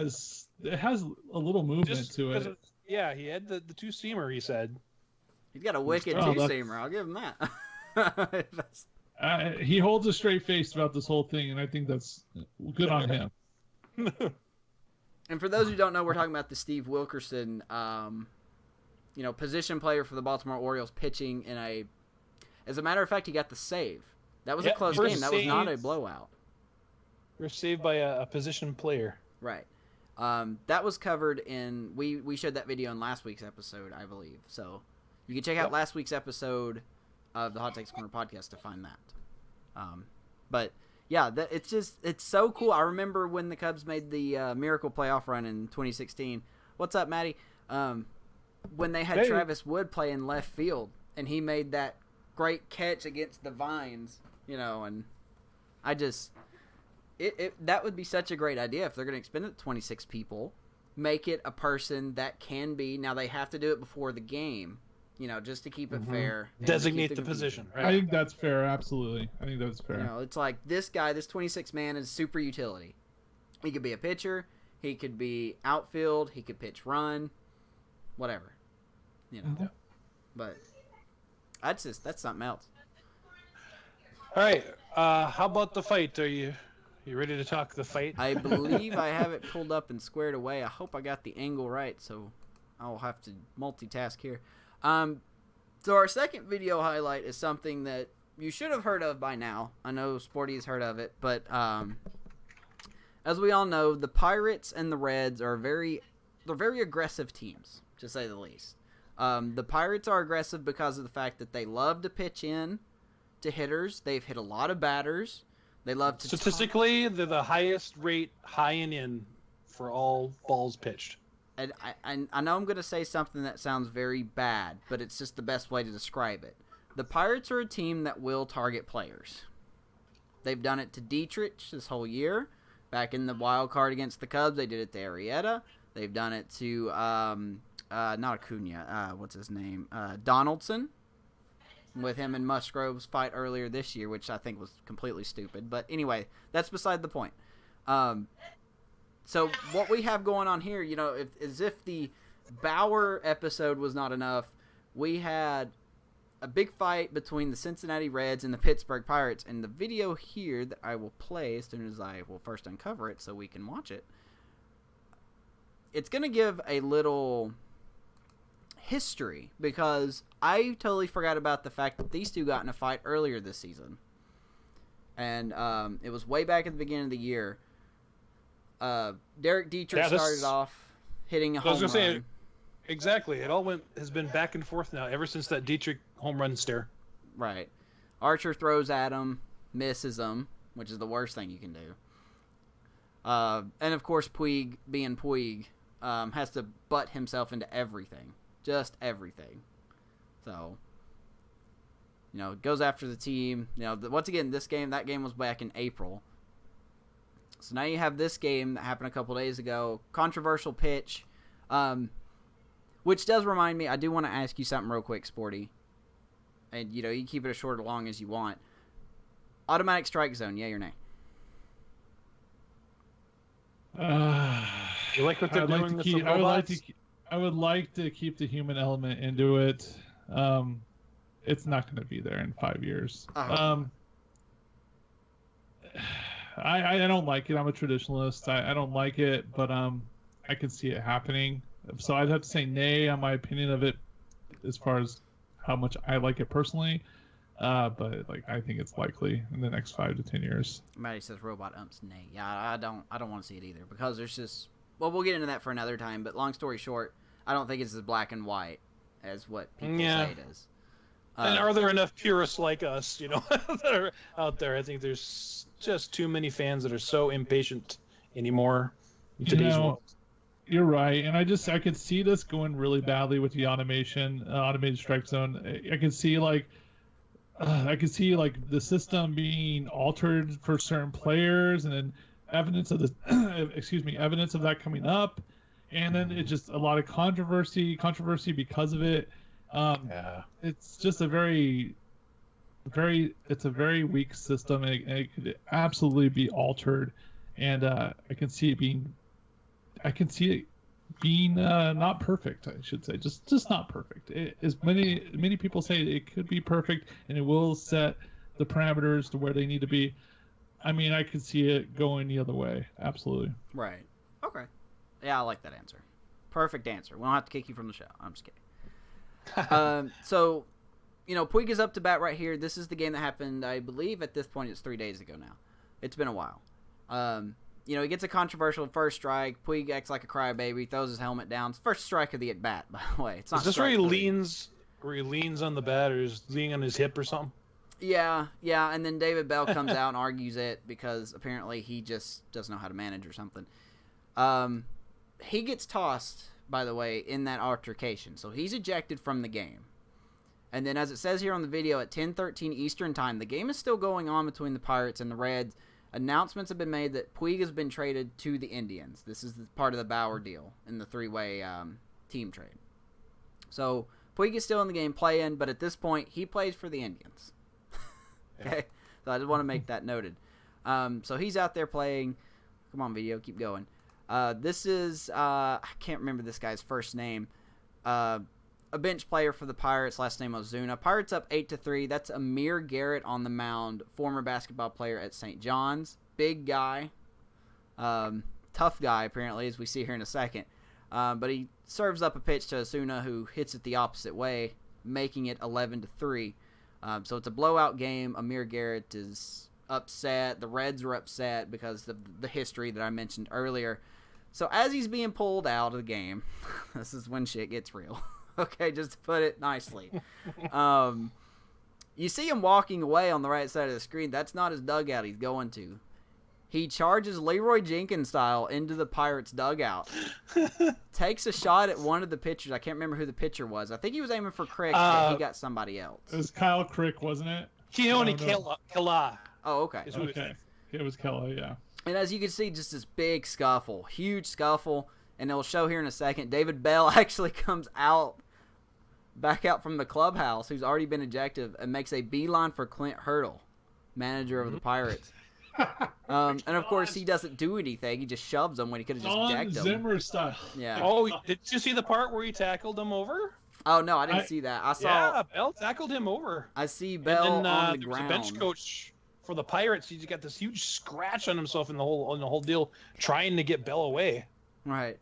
is it has a little movement to it. Yeah, he had the two-seamer, he said. He's got a wicked two-seamer. I'll give him that. He holds a straight face about this whole thing, and I think that's good on him. And for those who don't know, we're talking about the Steve Wilkerson, position player for the Baltimore Orioles, pitching in a. As a matter of fact, he got the save. That was a close game. That was not a blowout. We're saved by a position player. Right. That was covered in. We showed that video in last week's episode, I believe. So you can check out last week's episode of the Hot Takes Corner podcast to find that. But yeah, it's so cool. I remember when the Cubs made the miracle playoff run in 2016. What's up, Maddie? When they had Travis Wood play in left field, and he made that great catch against the vines, and I just that would be such a great idea if they're going to expend it to 26 people. Make it a person that can be. Now they have to do it before the game. Just to keep it fair. Designate the position, right? I think that's fair, absolutely. I think that's fair. It's like this guy, this 26-man is super utility. He could be a pitcher. He could be outfield. He could pitch run. Whatever. But that's something else. All right. How about the fight? Are you ready to talk the fight? I believe I have it pulled up and squared away. I hope I got the angle right, so I'll have to multitask here. So our second video highlight is something that you should have heard of by now. I know Sporty has heard of it, but as we all know, the Pirates and the Reds are very aggressive teams, to say the least. The Pirates are aggressive because of the fact that they love to pitch in to hitters. They've hit a lot of batters. They love to statistically, they're the highest rate high and in for all balls pitched. And I know I'm going to say something that sounds very bad, but it's just the best way to describe it. The Pirates are a team that will target players. They've done it to Dietrich this whole year. Back in the wild card against the Cubs, they did it to Arrieta. They've done it to, not Acuna, what's his name? Donaldson, with him and Musgrove's fight earlier this year, which I think was completely stupid. But anyway, that's beside the point. So what we have going on here, as if the Bauer episode was not enough, we had a big fight between the Cincinnati Reds and the Pittsburgh Pirates. And the video here that I will play as soon as I will first uncover it so we can watch it, it's going to give a little history because I totally forgot about the fact that these two got in a fight earlier this season. And it was way back at the beginning of the year. Derek Dietrich started off hitting a home run. Exactly. It all has been back and forth now ever since that Dietrich home run stare. Right. Archer throws at him, misses him, which is the worst thing you can do. And of course, Puig, being Puig, has to butt himself into everything. Just everything. So, goes after the team. Once again, that game was back in April. So now you have this game that happened a couple days ago. Controversial pitch. Which does remind me, I do want to ask you something real quick, Sporty. And, you can keep it as short or long as you want. Automatic strike zone, yay or nay? You like what they're doing with the robots? I would like to keep the human element into it. It's not going to be there in 5 years. I don't like it. I'm a traditionalist. I don't like it, but I can see it happening. So I'd have to say nay on my opinion of it as far as how much I like it personally. But I think it's likely in the next 5 to 10 years. Maddie says robot umps nay. Yeah, I don't want to see it either because there's just we'll get into that for another time. But long story short, I don't think it's as black and white as what people say it is. And are there enough purists like us, that are out there? I think there's just too many fans that are so impatient anymore in today's world. You're right, and I could see this going really badly with the automated strike zone. I could see the system being altered for certain players, and then evidence of that coming up, and then it's just a lot of controversy because of it. It's just a very weak system, and it could absolutely be altered, and I can see it being I can see it being not perfect. I should say, just not perfect. As many people say, it could be perfect, and it will set the parameters to where they need to be. I mean, I could see it going the other way. Absolutely. Right. Okay. Yeah, I like that answer. Perfect answer. We don't have to kick you from the show. I'm just kidding. So, Puig is up to bat right here. This is the game that happened, I believe, at this point, it's 3 days ago now. It's been a while. He gets a controversial first strike. Puig acts like a crybaby, throws his helmet down. It's first strike of the at bat, by the way. It's not. Is this where he leans on the bat, or is leaning on his hip or something? Yeah, and then David Bell comes out and argues it because apparently he just doesn't know how to manage or something. He gets tossed, by the way, in that altercation, so he's ejected from the game. And then, as it says here on the video, at 10:13 Eastern Time, the game is still going on between the Pirates and the Reds. Announcements have been made that Puig has been traded to the Indians. This is part of the Bauer deal in the three-way team trade. So Puig is still in the game playing, but at this point, he plays for the Indians. Okay, so I just want to make that noted. So he's out there playing. Come on, video, keep going. This is I can't remember this guy's first name. A bench player for the Pirates, last name Ozuna. Pirates up 8-3. That's Amir Garrett on the mound, former basketball player at St. John's. Big guy, tough guy apparently, as we see here in a second. But he serves up a pitch to Ozuna, who hits it the opposite way, making it 11-3. So it's a blowout game. Amir Garrett is upset. The Reds are upset because of the history that I mentioned earlier. So as he's being pulled out of the game, this is when shit gets real. Okay, just to put it nicely. You see him walking away on the right side of the screen. That's not his dugout he's going to. He charges Leroy Jenkins style into the Pirates dugout. Takes a shot at one of the pitchers. I can't remember who the pitcher was. I think he was aiming for Crick, but he got somebody else. It was Kyle Crick, wasn't it? Keone Kela. Oh, okay. Okay. It was Kela, yeah. And as you can see, just this big scuffle. Huge scuffle. And it'll show here in a second. David Bell actually comes back out from the clubhouse, who's already been ejected, and makes a beeline for Clint Hurdle, manager of the Pirates. And of course, he doesn't do anything. He just shoves him when he could have just decked him. Zimmer style. Yeah. Oh, did you see the part where he tackled him over? Oh no, I didn't see that. I saw. Yeah, Bell tackled him over. I see Bell on the ground. Was a bench coach for the Pirates. He's got this huge scratch on himself in the whole deal, trying to get Bell away. Right.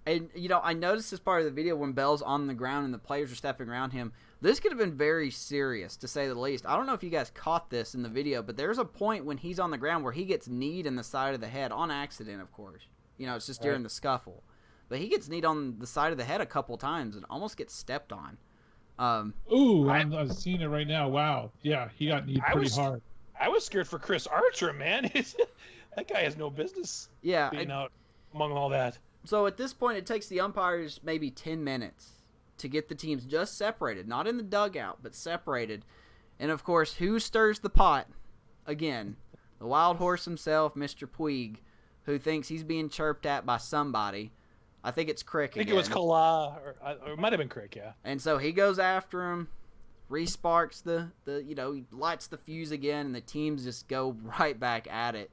And, I noticed this part of the video when Bell's on the ground and the players are stepping around him. This could have been very serious, to say the least. I don't know if you guys caught this in the video, but there's a point when he's on the ground where he gets kneed in the side of the head, on accident, of course. It's just during the scuffle. But he gets kneed on the side of the head a couple times and almost gets stepped on. I've seen it right now. Wow. Yeah, he got kneed pretty hard. I was scared for Chris Archer, man. That guy has no business being out among all that. So at this point, it takes the umpires maybe 10 minutes to get the teams just separated. Not in the dugout, but separated. And, of course, who stirs the pot? Again, the wild horse himself, Mr. Puig, who thinks he's being chirped at by somebody. I think it's Crick again. I think it was Kala, or it might have been Crick, yeah. And so he goes after him, re-sparks he lights the fuse again, and the teams just go right back at it.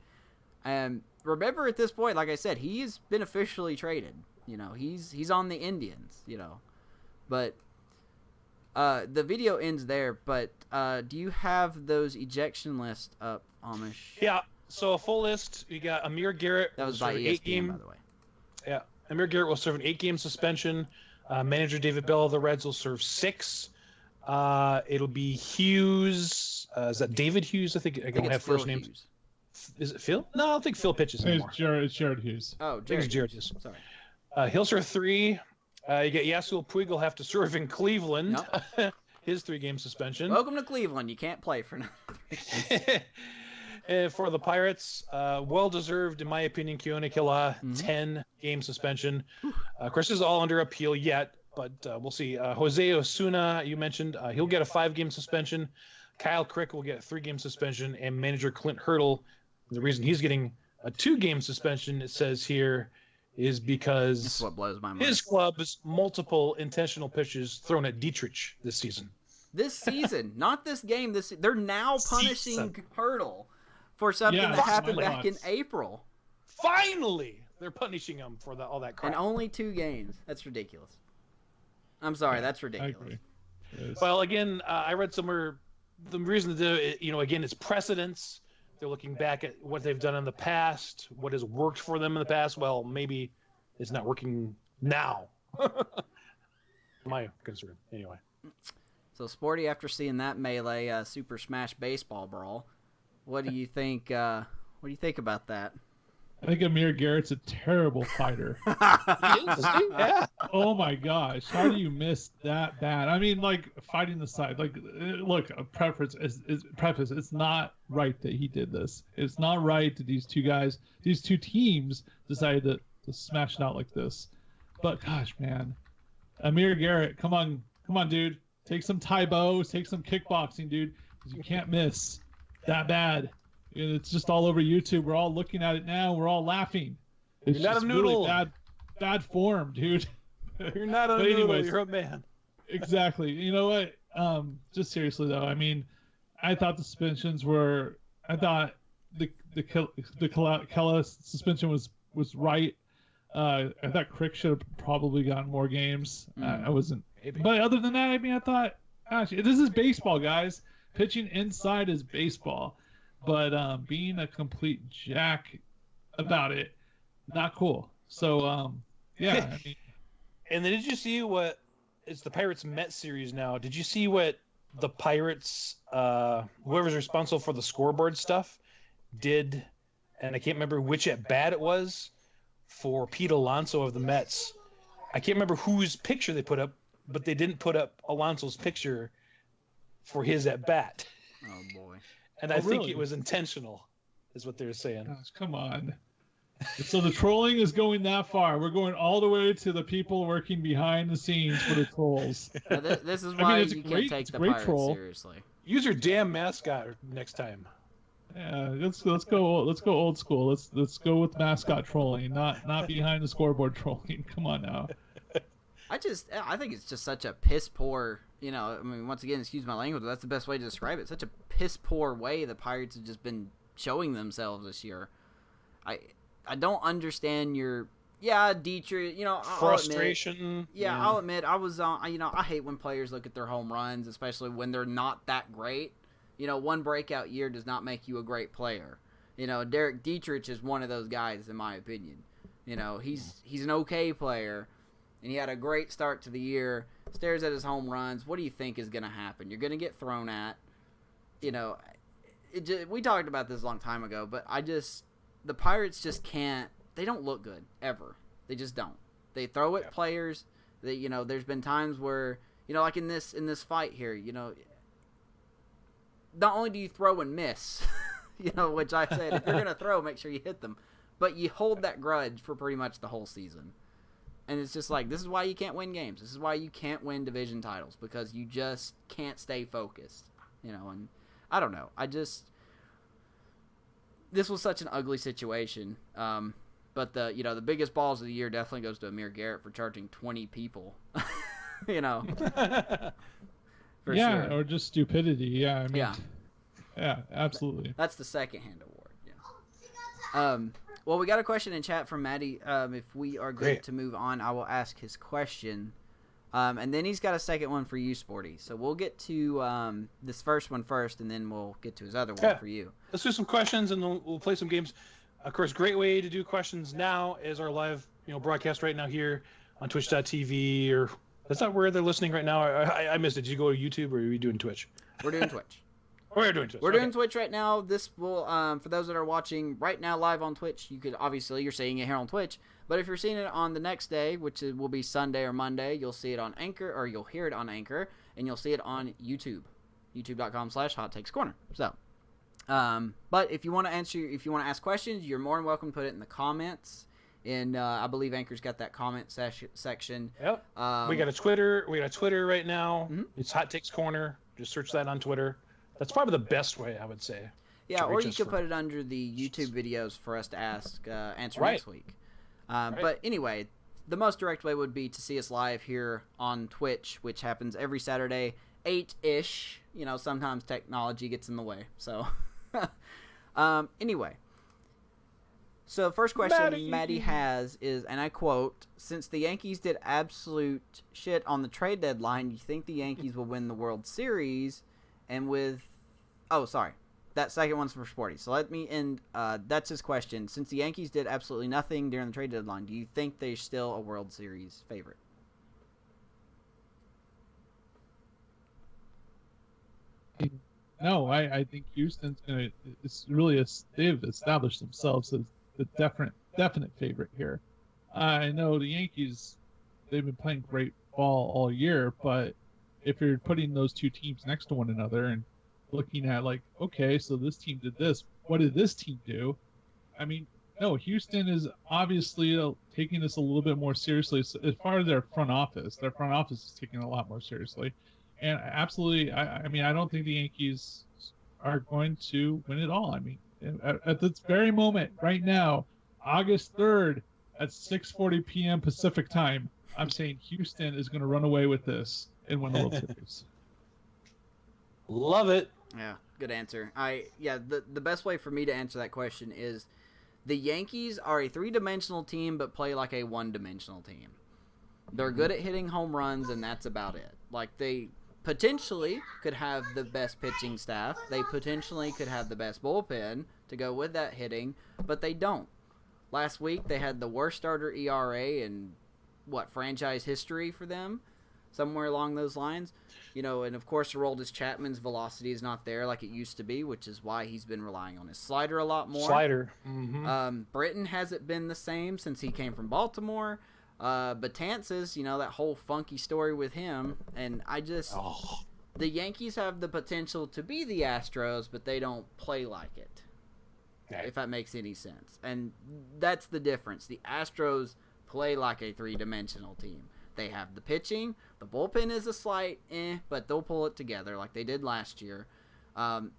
And remember, at this point, like I said, he's been officially traded. He's on the Indians. But the video ends there. But do you have those ejection lists up, Amish? Yeah. So a full list. We got Amir Garrett. That was by ESPN, by the way. Yeah, Amir Garrett will serve an 8-game suspension. Manager David Bell of the Reds will serve 6. It'll be Hughes. Is that David Hughes? I don't have first names. Hughes. Is it Phil? No, I don't think Phil pitches anymore. It's Jared Hughes. Oh, Jared Hughes. Sorry. He'll serve 3. You got Yasuo Puig will have to serve in Cleveland. Yep. His 3-game suspension. Welcome to Cleveland. You can't play for now. For the Pirates, well-deserved, in my opinion, Keone Kela, 10-game suspension. Of course, this is all under appeal yet, but we'll see. Jose Osuna, you mentioned, he'll get a 5-game suspension. Kyle Crick will get a 3-game suspension, and manager Clint Hurdle, the reason he's getting a 2-game suspension, it says here, is because that's what blows my mind. His club's multiple intentional pitches thrown at Dietrich this season. This season, not this game. They're now punishing Hurdle for something that happened back in April. Finally, They're punishing him for all that crap. And only 2 games. That's ridiculous. I'm sorry, that's ridiculous. I agree. Well, again, I read somewhere the reason to do it, again, it's precedence. They're looking back at what they've done in the past, what has worked for them in the past. Well, maybe it's not working now. My concern, anyway. So, Sporty, after seeing that Melee Super Smash Baseball brawl, what do you think? What do you think about that? I think Amir Garrett's a terrible fighter. Yeah. Oh my gosh, how do you miss that bad? I mean, like fighting the side. Like, look, a preface. It's not right that he did this. It's not right that these 2 guys, these 2 teams, decided to smash it out like this. But gosh, man, Amir Garrett, come on, dude, take some Taibos, take some kickboxing, dude, because you can't miss that bad. It's just all over YouTube. We're all looking at it now. We're all laughing. It's You're not just a noodle. Really bad form, dude. You're not a noodle. Anyways, You're a man. Exactly. You know what? Just seriously though, I mean, I thought the suspensions were. I thought the Kella suspension was right. I thought Crick should have probably gotten more games. I wasn't. Maybe. But other than that, I mean, I thought, gosh, this is baseball, guys. Pitching inside is baseball. But being a complete jack about it, not cool. So, yeah. I mean, And then did you see what? It's the Pirates Mets series now. Did you see what the Pirates, whoever's responsible for the scoreboard stuff, did? And I can't remember which at bat it was for Pete Alonso of the Mets. I can't remember whose picture they put up, but they didn't put up Alonso's picture for his at bat. Oh boy. And I think really? it was intentional, is what they're saying. gosh, come on. So the trolling is going that far. We're going all the way to the people working behind the scenes for the trolls. Now, this is why it's you great- can't take it's the great Pirates troll. seriously. Use your damn mascot next time. Yeah, let's go old school. Let's go with mascot trolling, not behind the scoreboard trolling. Come on now. I think it's just such a piss poor, I mean, once again, excuse my language, but that's the best way to describe it. Such a piss poor way the Pirates have just been showing themselves this year. I don't understand your, Dietrich, Frustration. I'll admit, I was on, I hate when players look at their home runs, especially when they're not that great. One breakout year does not make you a great player. Derek Dietrich is one of those guys, in my opinion. He's an okay player. And he had a great start to the year, stares at his home runs. What do you think is going to happen? You're going to get thrown at. We talked about this a long time ago, but the Pirates just can't, they don't look good, ever. They just don't. They throw at players. There's been times where, like in this fight here, not only do you throw and miss, which I said, if you're going to throw, make sure you hit them, but you hold that grudge for pretty much the whole season. And it's just like, this is why you can't win games. This is why you can't win division titles, because you just can't stay focused, and I don't know. This was such an ugly situation. But the biggest balls of the year definitely goes to Amir Garrett for charging 20 people, for sure. Or just stupidity. Yeah. I mean, Yeah. Yeah, absolutely. That's the second-hand award. Yeah. Well, we got a question in chat from Maddie. If we are good to move on, I will ask his question. And then he's got a second one for you, Sporty. So we'll get to this first one first, and then we'll get to his other one for you. Let's do some questions, and we'll play some games. Of course, great way to do questions now is our live broadcast right now here on Twitch.tv. Or that's not where they're listening right now. I missed it. Did you go to YouTube, or are you doing Twitch? We're doing Twitch. We're doing Twitch. We're doing Twitch right now. This will, for those that are watching right now live on Twitch, you're seeing it here on Twitch. But if you're seeing it on the next day, which will be Sunday or Monday, you'll see it on Anchor, or you'll hear it on Anchor, and you'll see it on YouTube, youtube.com/Hot Takes Corner. So, but if you want to ask questions, you're more than welcome to put it in the comments. And I believe Anchor's got that comment section. Yep. We got a Twitter. We got a Twitter right now. Mm-hmm. It's Hot Takes Corner. Just search that on Twitter. That's probably the best way, I would say. Yeah, or you could put it under the YouTube videos for us to answer next week. But anyway, the most direct way would be to see us live here on Twitch, which happens every Saturday, 8-ish. Sometimes technology gets in the way. So, anyway. So first question Maddie has is, and I quote, since the Yankees did absolute shit on the trade deadline, you think the Yankees will win the World Series? And with, that second one's for Sporty. So let me end, that's his question. Since the Yankees did absolutely nothing during the trade deadline, do you think they're still a World Series favorite? No, I think Houston's gonna. It's really they've established themselves as the definite favorite here. I know the Yankees, they've been playing great ball all year, but if you're putting those two teams next to one another and looking at like, okay, so this team did this, what did this team do? I mean, no, Houston is obviously taking this a little bit more seriously as far as their front office. Their front office is taking it a lot more seriously. And absolutely, I mean, I don't think the Yankees are going to win it all. I mean, at this very moment, right now, August 3rd at 6:40 p.m. Pacific time, I'm saying Houston is going to run away with this and win the World Series. Love it. Yeah, good answer. The best way for me to answer that question is the Yankees are a three-dimensional team but play like a one-dimensional team. They're good at hitting home runs, and that's about it. Like, they potentially could have the best pitching staff. They potentially could have the best bullpen to go with that hitting, but they don't. Last week, they had the worst starter ERA in, franchise history for them, somewhere along those lines. You know, and of course, Aroldis Chapman's velocity is not there like it used to be, which is why he's been relying on his slider a lot more. Mm-hmm. Britton hasn't been the same since he came from Baltimore. Betances, that whole funky story with him, and the Yankees have the potential to be the Astros, but they don't play like it, if that makes any sense. And that's the difference. The Astros play like a three-dimensional team. They have the pitching, the bullpen is a slight but they'll pull it together like they did last year. And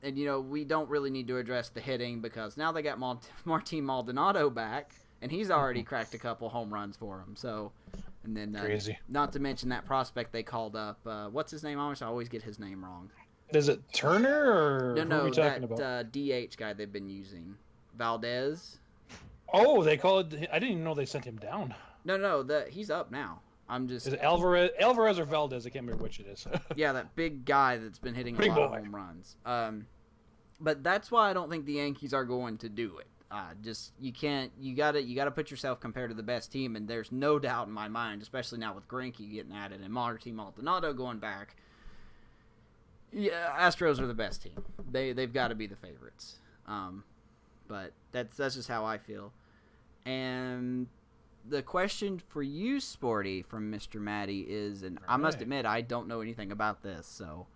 we don't really need to address the hitting because now they got Martin Maldonado back, and he's already cracked a couple home runs for him. So, and then crazy. Not to mention that prospect they called up. What's his name? I always get his name wrong. Is it Turner or no? Who are we talking about? DH guy they've been using, Valdez. Oh, they call it. I didn't even know they sent him down. No, he's up now. Is it Alvarez or Valdez? I can't remember which it is. Yeah, that big guy that's been hitting a lot of home runs. But that's why I don't think the Yankees are going to do it. You gotta put yourself compared to the best team, and there's no doubt in my mind, especially now with Greinke getting added and Martin Maldonado going back. Yeah, Astros are the best team. They've got to be the favorites. But that's just how I feel. And the question for you, Sporty, from Mr. Maddie is, and I must admit I don't know anything about this, so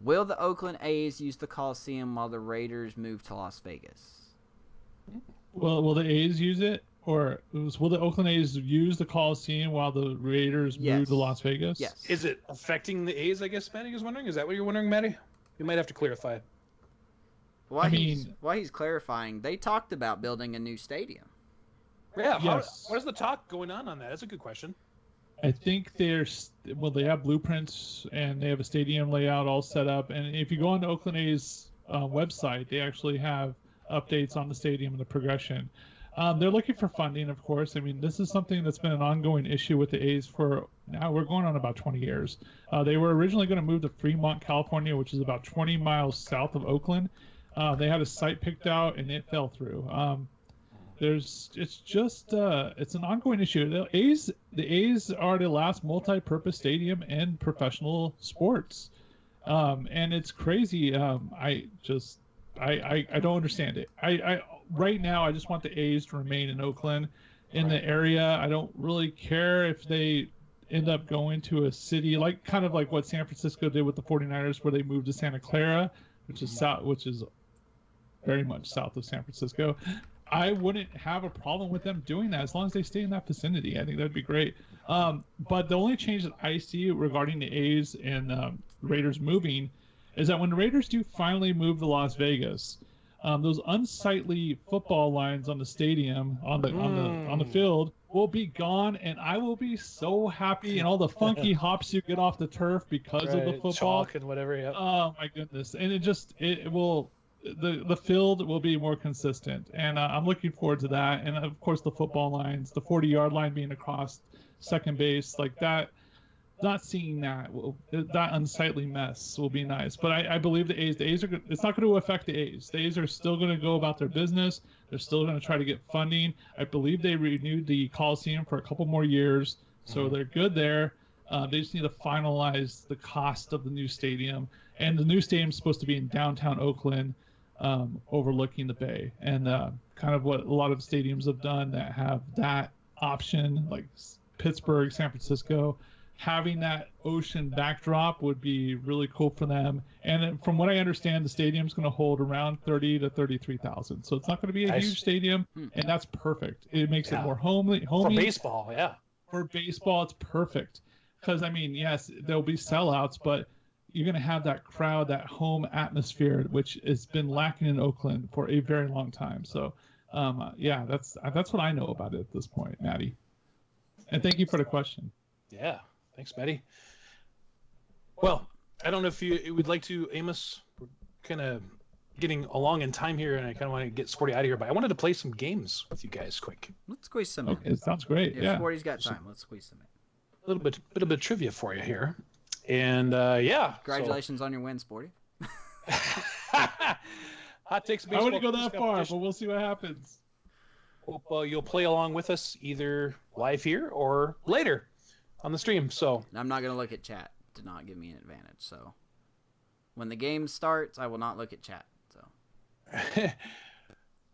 will the Oakland A's use the Coliseum while the Raiders move to Las Vegas? Well, will the A's use it? Or will the Oakland A's use the Coliseum while the Raiders move to Las Vegas? Yes. Is it affecting the A's, I guess Maddie is wondering? Is that what you're wondering, Maddie? You might have to clarify. While he's clarifying, they talked about building a new stadium. Yeah. Yes. What is the talk going on that? That's a good question. I think they have blueprints and they have a stadium layout all set up. And if you go on the Oakland A's website, they actually have updates on the stadium and the progression. They're looking for funding, of course. I mean, this is something that's been an ongoing issue with the A's for now. We're going on about 20 years. They were originally going to move to Fremont, California, which is about 20 miles south of Oakland. They had a site picked out and it fell through. It's an ongoing issue. The A's are the last multi-purpose stadium in professional sports, and it's crazy. I don't understand it. Right now I just want the A's to remain in Oakland, in the area. I don't really care if they end up going to a city kind of like what San Francisco did with the 49ers, where they moved to Santa Clara, which is very much south of San Francisco. I wouldn't have a problem with them doing that as long as they stay in that vicinity. I think that'd be great. But the only change that I see regarding the A's and Raiders moving is that when the Raiders do finally move to Las Vegas, those unsightly football lines on the stadium on the field will be gone, and I will be so happy. And all the funky hops you get off the turf because of the football, chalk and whatever. Yeah. Oh my goodness! And the field will be more consistent, and I'm looking forward to that. And of course, the football lines, the 40-yard line being across second base, like that. Not seeing that unsightly mess will be nice. But I believe the A's are. It's not going to affect the A's. The A's are still going to go about their business. They're still going to try to get funding. I believe they renewed the Coliseum for a couple more years, so they're good there. They just need to finalize the cost of the new stadium, and the new stadium is supposed to be in downtown Oakland, overlooking the bay, and kind of what a lot of stadiums have done that have that option, like Pittsburgh, San Francisco. Having that ocean backdrop would be really cool for them. And from what I understand, the stadium's going to hold around 30 to 33,000. So it's not going to be a huge stadium, and that's perfect. It makes it more homey. For baseball, For baseball, it's perfect. Because, I mean, yes, there'll be sellouts, but you're going to have that crowd, that home atmosphere, which has been lacking in Oakland for a very long time. So, that's what I know about it at this point, Maddie. And thank you for the question. Yeah. Thanks, Maddie. Well, I don't know if you would like to, Amos. We're kind of getting along in time here, and I kind of want to get Sporty out of here, but I wanted to play some games with you guys quick. Let's squeeze some in. Okay, it sounds great. Yeah. Sporty's got time. Let's squeeze some in. A little bit of trivia for you here. And, Congratulations on your win, Sporty. Hot takes baseball. I wouldn't go that far, but we'll see what happens. Well, you'll play along with us either live here or later on the stream. So I'm not going to look at chat to not give me an advantage. So when the game starts, I will not look at chat. So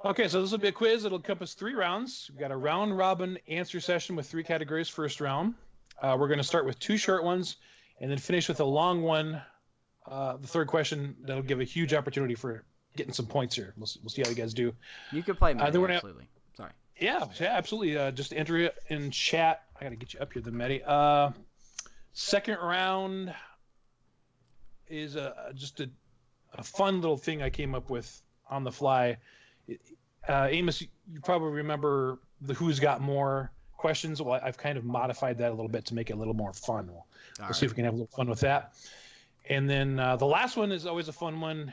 okay, so this will be a quiz. It'll encompass 3 rounds. We've got a round robin answer session with 3 categories first round. We're going to start with 2 short ones and then finish with a long one. The third question, that'll give a huge opportunity for getting some points here. We'll see how you guys do. You can play Maddie, absolutely. Sorry. Yeah, absolutely. Just enter it in chat. I got to get you up here, then, Maddie. Second round is just a fun little thing I came up with on the fly. Amos, you probably remember the Who's Got More questions. Well, I've kind of modified that a little bit to make it a little more fun. We'll see if we can have a little fun with that. And then the last one is always a fun one.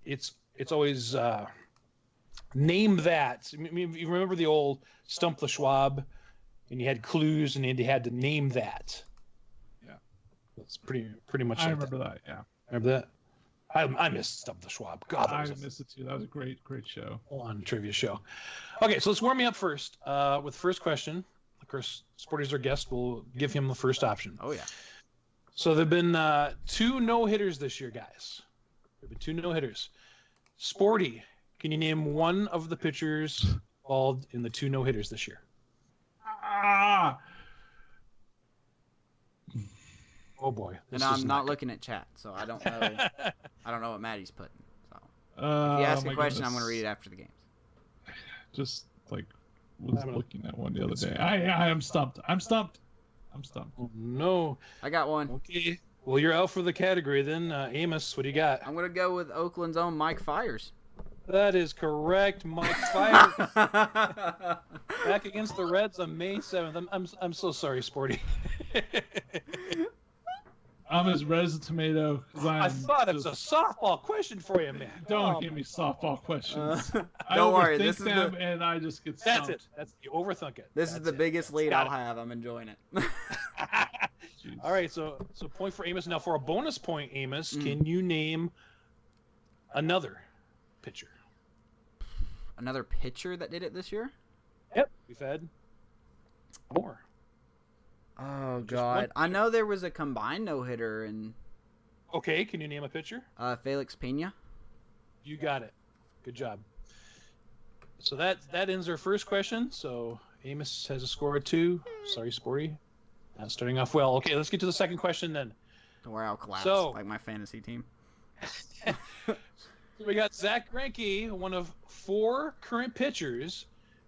It's always name that. I mean, you remember the old Stump the Schwab, and you had clues, and you had to name that. Yeah, that's pretty much. I remember that. Yeah, remember that. I missed Stump the Schwab. God, I missed it too. That was a great show. On trivia show. Okay, so let's warm me up first with the first question. Of course, Sporty's our guest. We'll give him the first option. Oh yeah. So there've been 2 no-hitters this year, guys. There've been 2 no-hitters. Sporty, can you name one of the pitchers involved in the 2 no-hitters this year? Oh boy! And I'm not looking at chat, so I don't know. I don't know what Maddie's putting. So if you ask a question, I'm going to read it after the games. Just was looking at one the other day. I am stumped. I'm stumped. Oh, no. I got one. Okay. Well, you're out for the category then. Amos, what do you got? I'm going to go with Oakland's own Mike Fiers. That is correct, Mike Fiers. Back against the Reds on May 7th. I'm so sorry, Sporty. I'm as red as a tomato. I thought it was a softball question for you, man. Don't give me softball questions. Don't worry, this is and I just get stumped. That's it. You overthink it. This is the biggest lead I'll have. I'm enjoying it. All right, so point for Amos. Now for a bonus point, Amos, can you name another pitcher? Another pitcher that did it this year? Yep, we've had more. Oh God, I know there was a combined no-hitter and. Okay, can you name a pitcher? Felix Pena. You got it. Good job. So that ends our first question. So Amos has a score of 2. Sorry, Sporty. Not starting off well. Okay, let's get to the second question then. Don't worry, I'll collapse like my fantasy team. So we got Zach Greinke, one of 4 current pitchers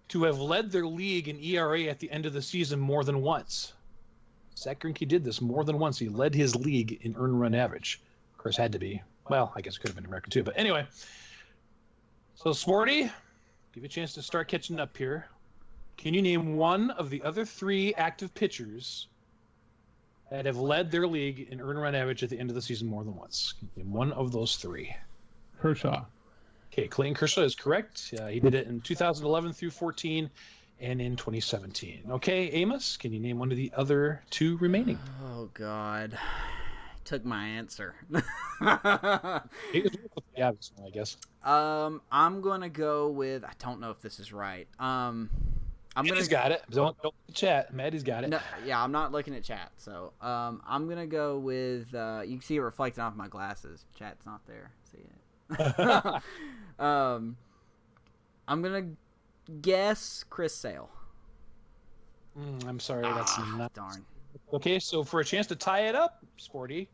to have led their league in ERA at the end of the season more than once. Zach Greinke did this more than once. He led his league in earned run average. Of course, had to be. Well, I guess it could have been a record too. But anyway, so Sporty, give you a chance to start catching up here. Can you name one of the other 3 active pitchers that have led their league in earned run average at the end of the season more than once? Name one of those 3. Kershaw. Okay, Clayton Kershaw is correct. He did it in 2011 through 14 and in 2017. Okay, Amos, can you name one of the other two remaining? Oh, God. Took my answer. Yeah, I guess. I'm going to go with... I don't know if this is right. Maddie's got it. Don't chat. Maddie's got it. No, yeah, I'm not looking at chat. So I'm going to go with... you can see it reflecting off my glasses. Chat's not there. See it. I'm going to guess Chris Sale. I'm sorry, that's not... Darn. Okay, so for a chance to tie it up, Sporty,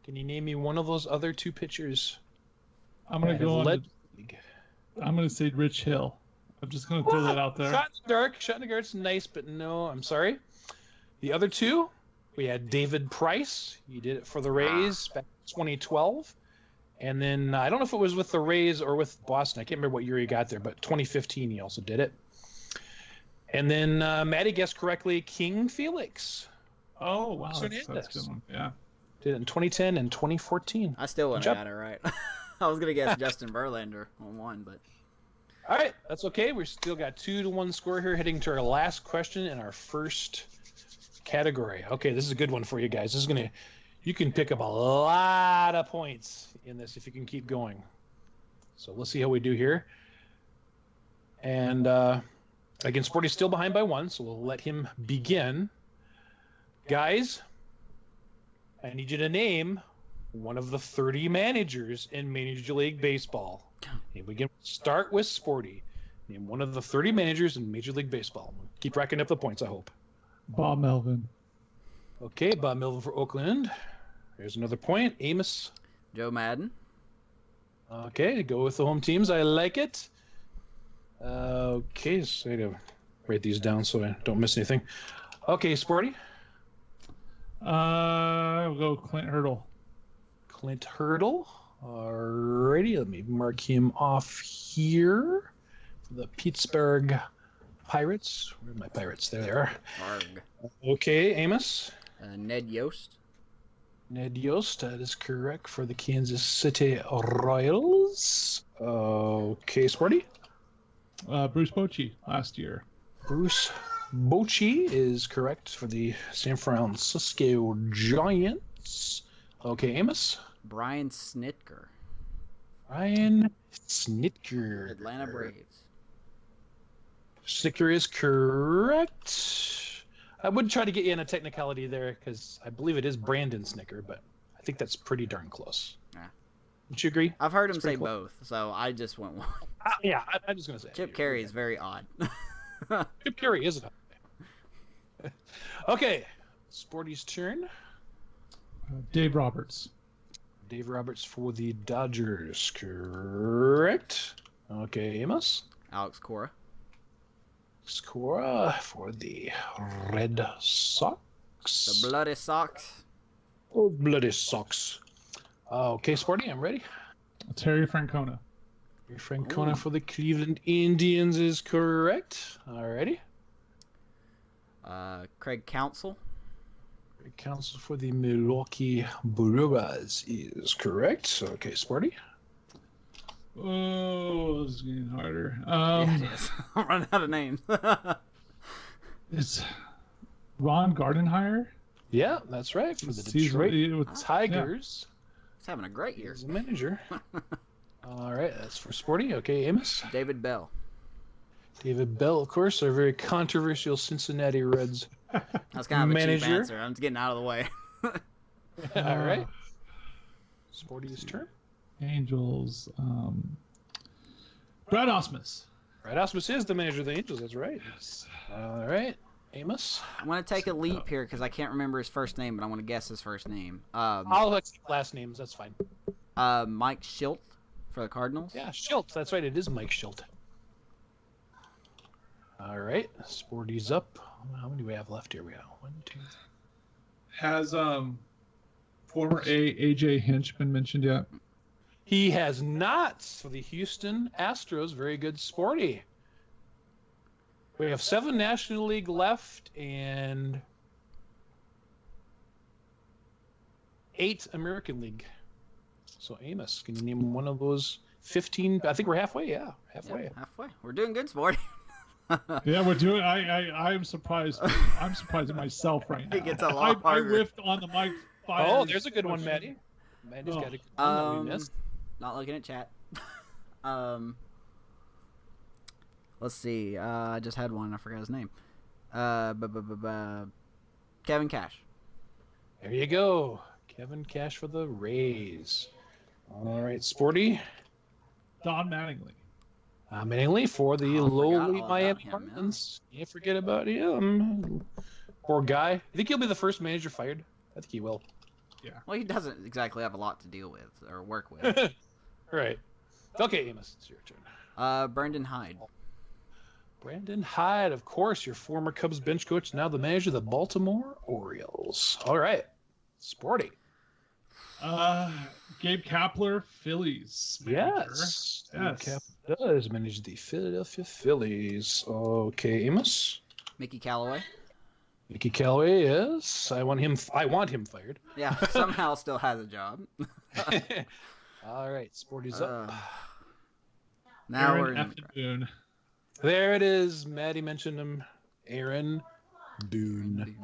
can you name me one of those other two pitchers? I'm going to go on. League? I'm going to say Rich Hill. I'm just going to throw that out there. Shot in the dark. Shot in the dark's nice, but no, I'm sorry. The other two, we had David Price. He did it for the Rays back in 2012. And then I don't know if it was with the Rays or with Boston. I can't remember what year he got there, but 2015 he also did it. And then Maddie guessed correctly, King Felix. Oh, wow. That's a good one. Yeah. Did it in 2010 and 2014. I still wouldn't have got it right. I was going to guess Justin Verlander on one, but... All right, that's okay. We still got 2-1 score here, heading to our last question in our first category. Okay, this is a good one for you guys. This is going to... You can pick up a lot of points in this if you can keep going. So let's see how we do here. And again, Sporty's still behind by 1, so we'll let him begin. Guys, I need you to name one of the 30 managers in Major League Baseball. And we can start with Sporty. Name one of the 30 managers in Major League Baseball. Keep racking up the points, I hope. Bob Melvin. Okay, Bob Melvin for Oakland. There's another point. Amos. Joe Madden. Okay, go with the home teams. I like it. Okay, so I gotta write these down so I don't miss anything. Okay, Sporty. I'll go Clint Hurdle. Clint Hurdle. Alrighty, let me mark him off here. For the Pittsburgh Pirates. Where are my Pirates? There they are. Arg. Okay, Amos. Ned Yost. Ned Yost, that is correct for the Kansas City Royals. Okay, Sporty. Bruce Bochy last year. Bruce Bochy is correct for the San Francisco Giants. Okay, Amos. Brian Snitker. Brian Snitker. Atlanta Braves. Snitker is correct. I would try to get you in a technicality there because I believe it is Brandon Snicker, but I think that's pretty darn close. Yeah. Would you agree? I've heard him say both, so I just went one. Yeah, I'm just going to say Chip Carey is very odd. Chip Carey isn't it? Okay, Sporty's turn. Dave Roberts. Dave Roberts for the Dodgers, correct? Okay, Amos. Alex Cora. Cora for the Red Sox. The Bloody Sox. Oh, Bloody Sox. Okay, Sporty, I'm ready. Terry Francona. Terry Francona for the Cleveland Indians is correct. Alrighty. Craig Counsell. Craig Counsell for the Milwaukee Brewers is correct. Okay, Sporty. Oh, this is getting harder. Yeah, it is. I'm running out of names. It's Ron Gardenhire. Yeah, that's right. For the Detroit Tigers. He's having a great year. He's a manager. All right, that's for Sporty. Okay, Amos. David Bell. David Bell, of course, our very controversial Cincinnati Reds That's kind of a manager. cheap answer. I'm just getting out of the way. All right. Sporty's turn. Angels. Brad Osmus. Brad Osmus is the manager of the Angels. That's right. All right, Amos. I'm going to take a leap here because I can't remember his first name, but I want to guess his first name. I'll accept last names. That's fine. Mike Schilt for the Cardinals. Yeah, Schilt. That's right. It is Mike Schilt. All right, Sporty's up. How many do we have left here? We got 1, 2, 3. Has former AJ Hinch been mentioned yet? He has not for the Houston Astros. Very good, Sporty. We have 7 National League left and 8 American League. So, Amos, can you name one of those 15. I think we're halfway. Yeah, halfway. Yeah, halfway. We're doing good, Sporty. Yeah, we're doing. I'm surprised. I'm surprised at myself right now. It gets a lot I harder. whiffed on the mic. Oh, there's a good one, Maddie. Maddie's got a good one that we missed. Not looking at chat. Let's see. I just had one. I forgot his name. Kevin Cash. There you go. Kevin Cash for the Rays. All right, Sporty. Don Mattingly. Mainly for the Oh, I forgot lowly all Miami about him, Marlins. Can't forget about him. Poor guy. You think he'll be the first manager fired? I think he will. Well, he doesn't exactly have a lot to deal with or work with. Right. Okay, Amos, it's your turn. Brendan Hyde. Brandon Hyde, of course, your former Cubs bench coach, now the manager of the Baltimore Orioles. All right, Sporty. Gabe Kapler, Phillies. Manager. Yes. Yes. Cap does manage the Philadelphia Phillies. Okay, Amos. Mickey Callaway. Mickey Callaway, yes. I want him fired. Yeah, somehow still has a job. All right, Sporty's up. Now Aaron we're in F. Boone. There it is. Maddie mentioned him. Aaron Boone.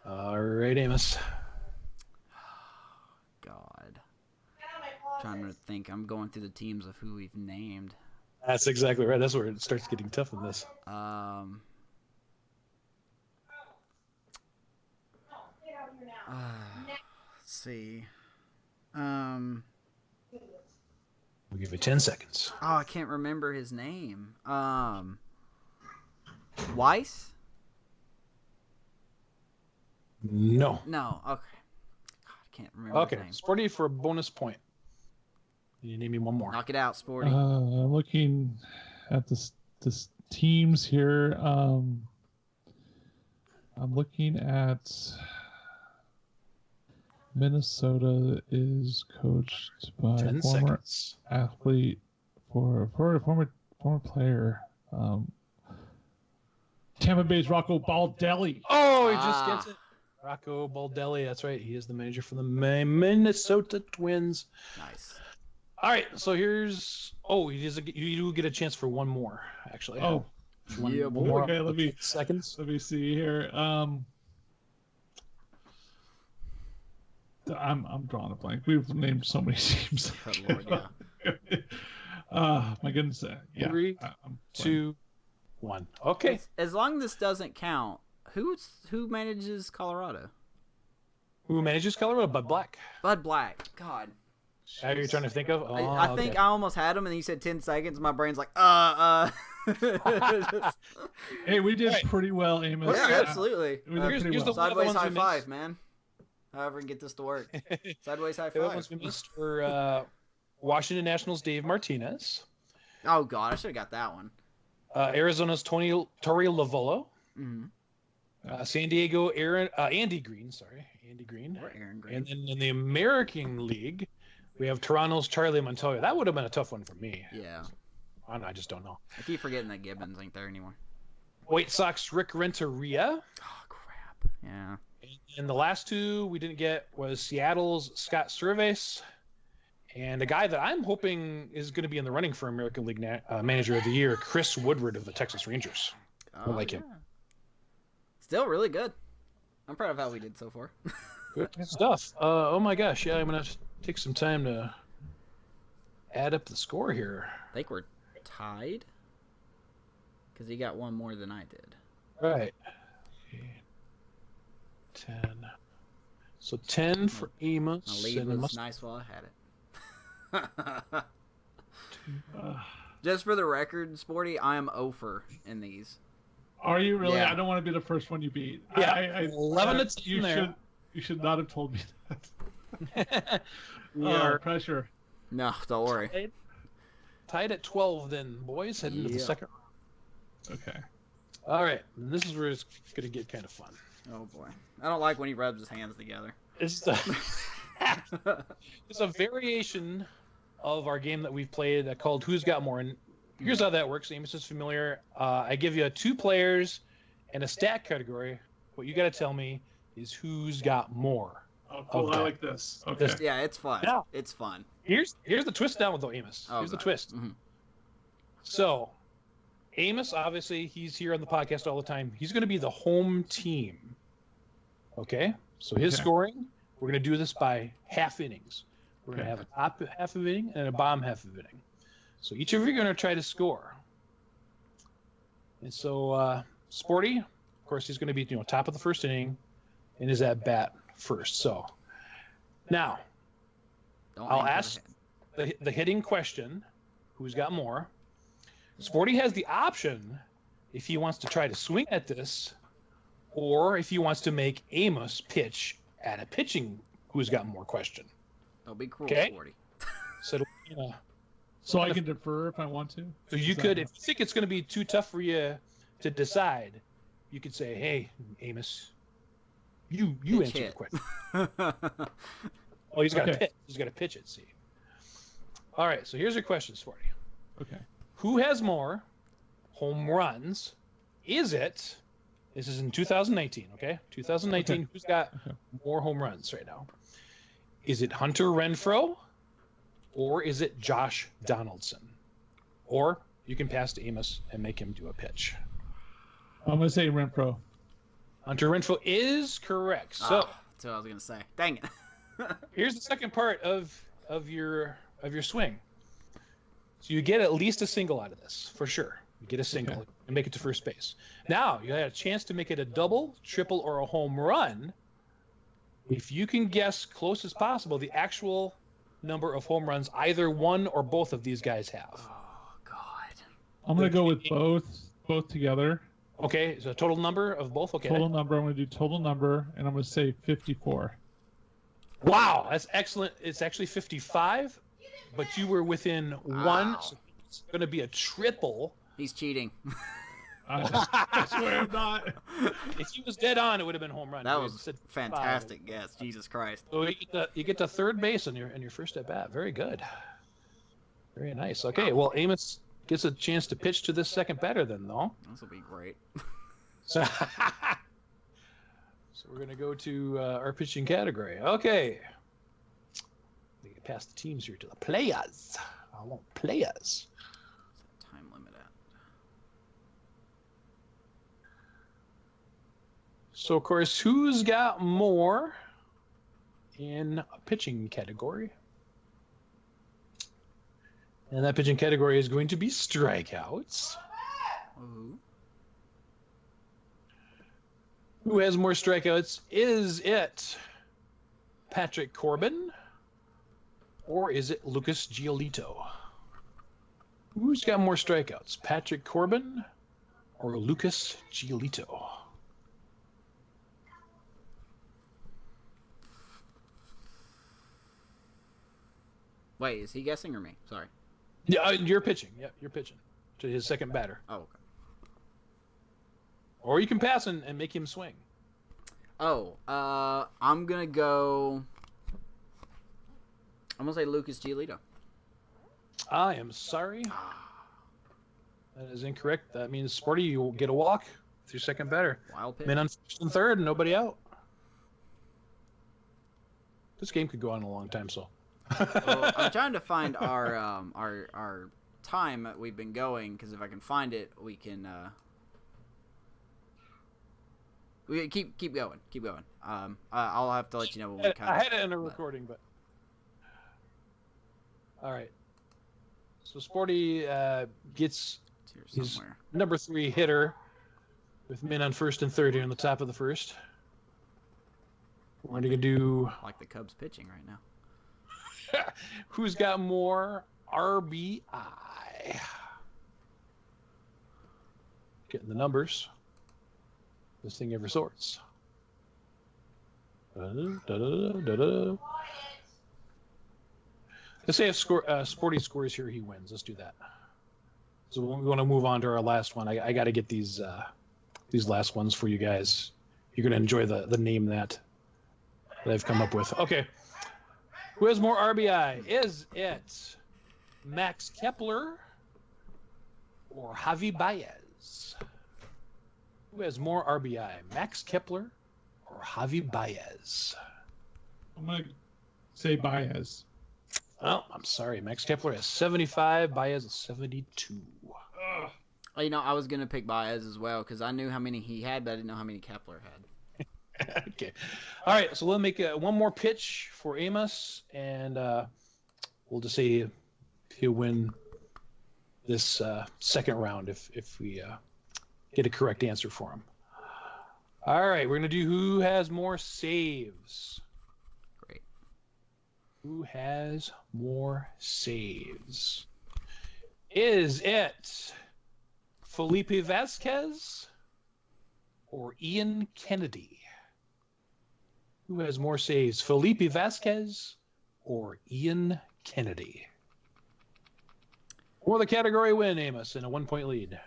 All right, Amos. God. Trying to think. I'm going through the teams of who we've named. That's exactly right. That's where it starts getting tough in this. Let's see. We'll give you 10 seconds. Oh, I can't remember his name. Weiss? No. No. Okay. God, I can't remember Okay, his name. Sporty for a bonus point. You need me one more. Knock it out, Sporty. Looking at this teams here. I'm looking at Minnesota is coached by 10 former seconds. athlete for a former player. Tampa Bay's Rocco Baldelli. Oh, he just gets it. Rocco Baldelli. That's right. He is the manager for the Minnesota Twins. Nice. All right. So here's. Oh, you do get a chance for one more. Actually. Oh, Yeah, one more. okay. Let me see here. I'm drawing a blank. We've named so many teams. Good Lord, yeah. My goodness. Yeah. 3, I'm 2, 1. Okay. As long as this doesn't count, who manages Colorado? Who manages Colorado? Bud Black. Bud Black. God. How are you trying to think of? Oh, I think okay. I almost had him, and then you said 10 seconds. My brain's like, Hey, we did Right. pretty well, Amos. Yeah, absolutely. We did pretty Here's well. the one of the Sideways ones high we five, missed. man. However, we can get this to work. Sideways high The other ones five. we missed were Washington Nationals' Dave Martinez, Oh God, I should have got that one. Arizona's Torey Lovullo, Mm-hmm. San Diego Andy Green, Andy Green. Or Aaron Green. And then in the American League, we have Toronto's Charlie Montoya. That would have been a tough one for me. Yeah. I just don't know. I keep forgetting that Gibbons ain't there anymore. White Sox Rick Renteria. Oh crap. Yeah. And the last two we didn't get was Seattle's Scott Servais, and a guy that I'm hoping is going to be in the running for American League Manager of the Year, Chris Woodward of the Texas Rangers. I like him. Still really good. I'm proud of how we did so far. Good stuff. Oh my gosh, yeah, I'm going to take some time to add up the score here. I think we're tied. Because he got one more than I did. Right. 10. So 10 for Amos. My lead and was nice while I had it. Just for the record, Sporty, I am 0 in these. Are you really? Yeah. I don't want to be the first one you beat. Yeah, 11 to 10 you there. You should not have told me that. We are Pressure. No, don't worry. tied at 12 then, boys, heading to the second round. Okay. All right, and this is where it's going to get kind of fun. Oh boy, I don't like when he rubs his hands together. It's a variation of our game that we've played called Who's Got More. And here's how that works. Amos is familiar. I give you 2 players and a stat category. What you got to tell me is who's got more. Oh, cool. Okay. I like this. Okay. This- Yeah, it's fun. Yeah. It's fun. Here's the twist down with though, Amos. Here's the twist. Mm-hmm. So, Amos, obviously, he's here on the podcast all the time. He's going to be the home team. Okay? So his scoring, we're going to do this by half innings. We're going to have a top half of inning and a bottom half of inning. So each of you are going to try to score. And so, Sporty, of course, he's going to be top of the first inning and is at bat first. So, now, I'll ask the hitting question, who's got more? Sporty has the option if he wants to try to swing at this, or if he wants to make Amos pitch at a pitching who's got more question. Don't be cruel, Okay? Sporty. So I can defer if I want to? So you could, if you think it's going to be too tough for you to decide, you could say, "Hey, Amos, you answer the question." Oh, he's got to pitch. He's got to pitch it. See. All right. So here's your questions for you. Okay. Who has more home runs? Is it? This is in 2019. Okay, 2019. Okay. Who's got more home runs right now? Is it Hunter Renfroe, or is it Josh Donaldson? Or you can pass to Amos and make him do a pitch. I'm going to say Renfro. Hunter Renfroe is correct. So that's what I was gonna say. Dang it. here's the second part of your swing. So you get at least a single out of this for sure. You get a single and make it to first base. Now you had a chance to make it a double, triple, or a home run. If you can guess close as possible the actual number of home runs either one or both of these guys have. Oh God. I'm going to go with both together. Okay, so total number of both. Okay. Total number. I'm going to do total number, and I'm going to say 54. Wow, that's excellent. It's actually 55, but you were within one. So it's going to be a triple. He's cheating. I swear I'm not. If he was dead on, it would have been home run. That You was said fantastic guess. Jesus Christ. So you get to third base on your first at bat. Very good. Very nice. Okay, well Amos gets a chance to pitch to this second batter then, though. This will be great. So we're gonna go to our pitching category. Okay. We get past the teams here to the players. I want players. Time limit at. So of course, who's got more in a pitching category? And that pitching category is going to be strikeouts. Ooh. Who has more strikeouts? Is it Patrick Corbin or is it Lucas Giolito? Who's got more strikeouts? Patrick Corbin or Lucas Giolito? Wait, is he guessing or me? Sorry. Yeah, you're pitching. Yeah, you're pitching to his second batter. Oh, okay. Or you can pass and make him swing. Oh, I'm gonna go. I'm gonna say Lucas Giolito. I am sorry. That is incorrect. That means Sporty, you will get a walk with your second batter. Wild pitch. Men on first and third, and nobody out. This game could go on a long time, so. Well, I'm trying to find our time that we've been going, because if I can find it, we can keep going. I'll have to let you know when we kind I had it in a recording, but all right. So Sporty gets his number 3 hitter with men on first and third here in the top of the first. We're going to do like the Cubs pitching right now. who's got more RBI. Getting the numbers. This thing ever sorts. Let's say if Sporty scores here, he wins. Let's do that. So we want to move on to our last one. I got to get these last ones for you guys. You're going to enjoy the name that I've come up with. Okay. Who has more RBI? Is it Max Kepler or Javi Baez? Who has more RBI? Max Kepler or Javi Baez? I'm going to say Baez. Oh, I'm sorry. Max Kepler has 75. Baez is 72. You know, I was going to pick Baez as well because I knew how many he had, but I didn't know how many Kepler had. Okay. All right. So we'll make one more pitch for Amos, and we'll just see if he'll win this second round if we get a correct answer for him. All right. We're going to do who has more saves. Great. Who has more saves? Is it Felipe Vasquez or Ian Kennedy? Who has more saves, Felipe Vasquez or Ian Kennedy? For the category win, Amos, in a 1-point lead,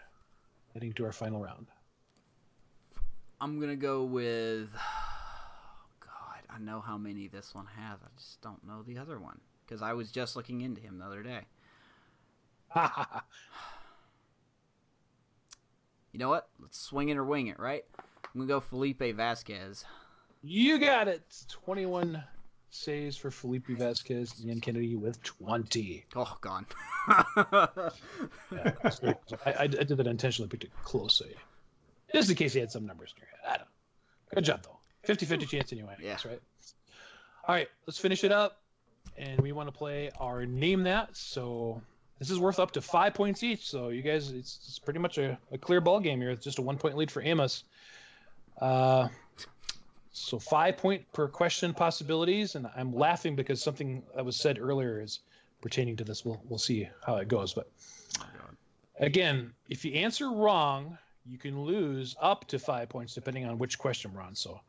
heading to our final round. I'm going to go with... God, I know how many this one has. I just don't know the other one because I was just looking into him the other day. You know what? Let's swing it or wing it, right? I'm going to go Felipe Vasquez. You got it. 21 saves for Felipe Vasquez. Ian Kennedy with 20. Oh, gone. Yeah, I did that intentionally, picked it close. So just in case he had some numbers in your head. I don't know. Good job, though. 50-50 chance anyway. Yeah. That's right. All right, let's finish it up. And we want to play our Name That. So this is worth up to 5 points each. So you guys, it's pretty much a clear ball game here. It's just a 1-point lead for Amos. So 5 point per question possibilities. And I'm laughing because something that was said earlier is pertaining to this. We'll see how it goes. But again, if you answer wrong, you can lose up to 5 points depending on which question we're on. So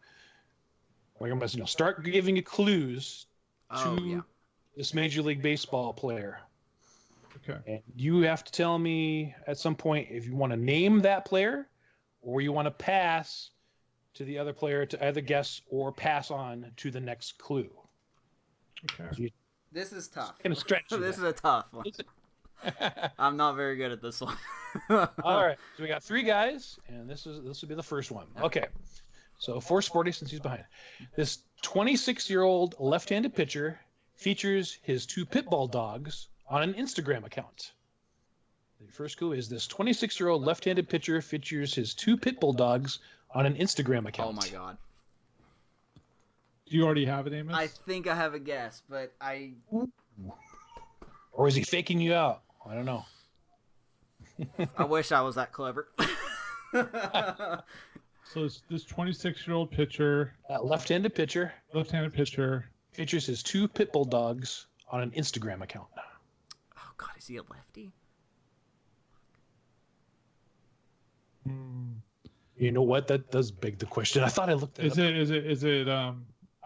we're going to start giving you clues to this Major League Baseball player. Okay. And you have to tell me at some point if you want to name that player or you want to pass to the other player to either guess or pass on to the next clue. Okay. This is tough. Kind of stretch. This is a tough one. I'm not very good at this one. All right. So we got 3 guys, and this will be the first one. Okay. So for Sporty, since he's behind. This 26-year-old left-handed pitcher features his 2 pit bull dogs on an Instagram account. The first clue is this 26-year-old left-handed pitcher features his 2 pit bull dogs on an Instagram account. Oh, my God. Do you already have it, Amos? I think I have a guess, but I... Or is he faking you out? I don't know. I wish I was that clever. So this 26-year-old pitcher... left-handed pitcher. Left-handed pitcher. Features his 2 pit bull dogs on an Instagram account. Oh, God, is he a lefty? You know what? That does beg the question. I thought I looked it up. Is it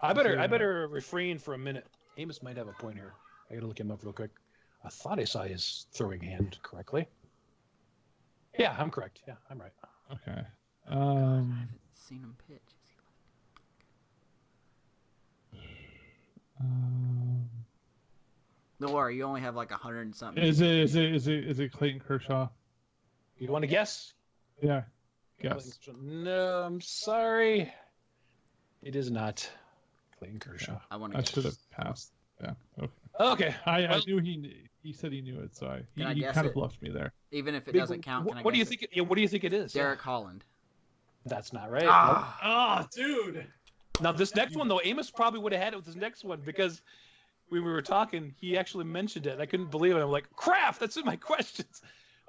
I better refrain for a minute. Amos might have a point here. I gotta look him up real quick. I thought I saw his throwing hand correctly. Yeah, I'm correct. Yeah, I'm right. Okay. I haven't seen him pitch. Is he Don't worry, you only have like 100 and something. Is it Clayton Kershaw? You want to guess? Yeah. Guess. No, I'm sorry. It is not Clayton Kershaw. Yeah. I should have passed. Yeah. Okay. Okay. I knew he said he knew it, so he kind of bluffed me there. Even if it doesn't count, what do you think? What do you think it is? Derek Holland. That's not right. Ah, dude. Now this next one though, Amos probably would have had it with this next one because when we were talking, he actually mentioned it. I couldn't believe it. I'm like, crap, that's in my questions.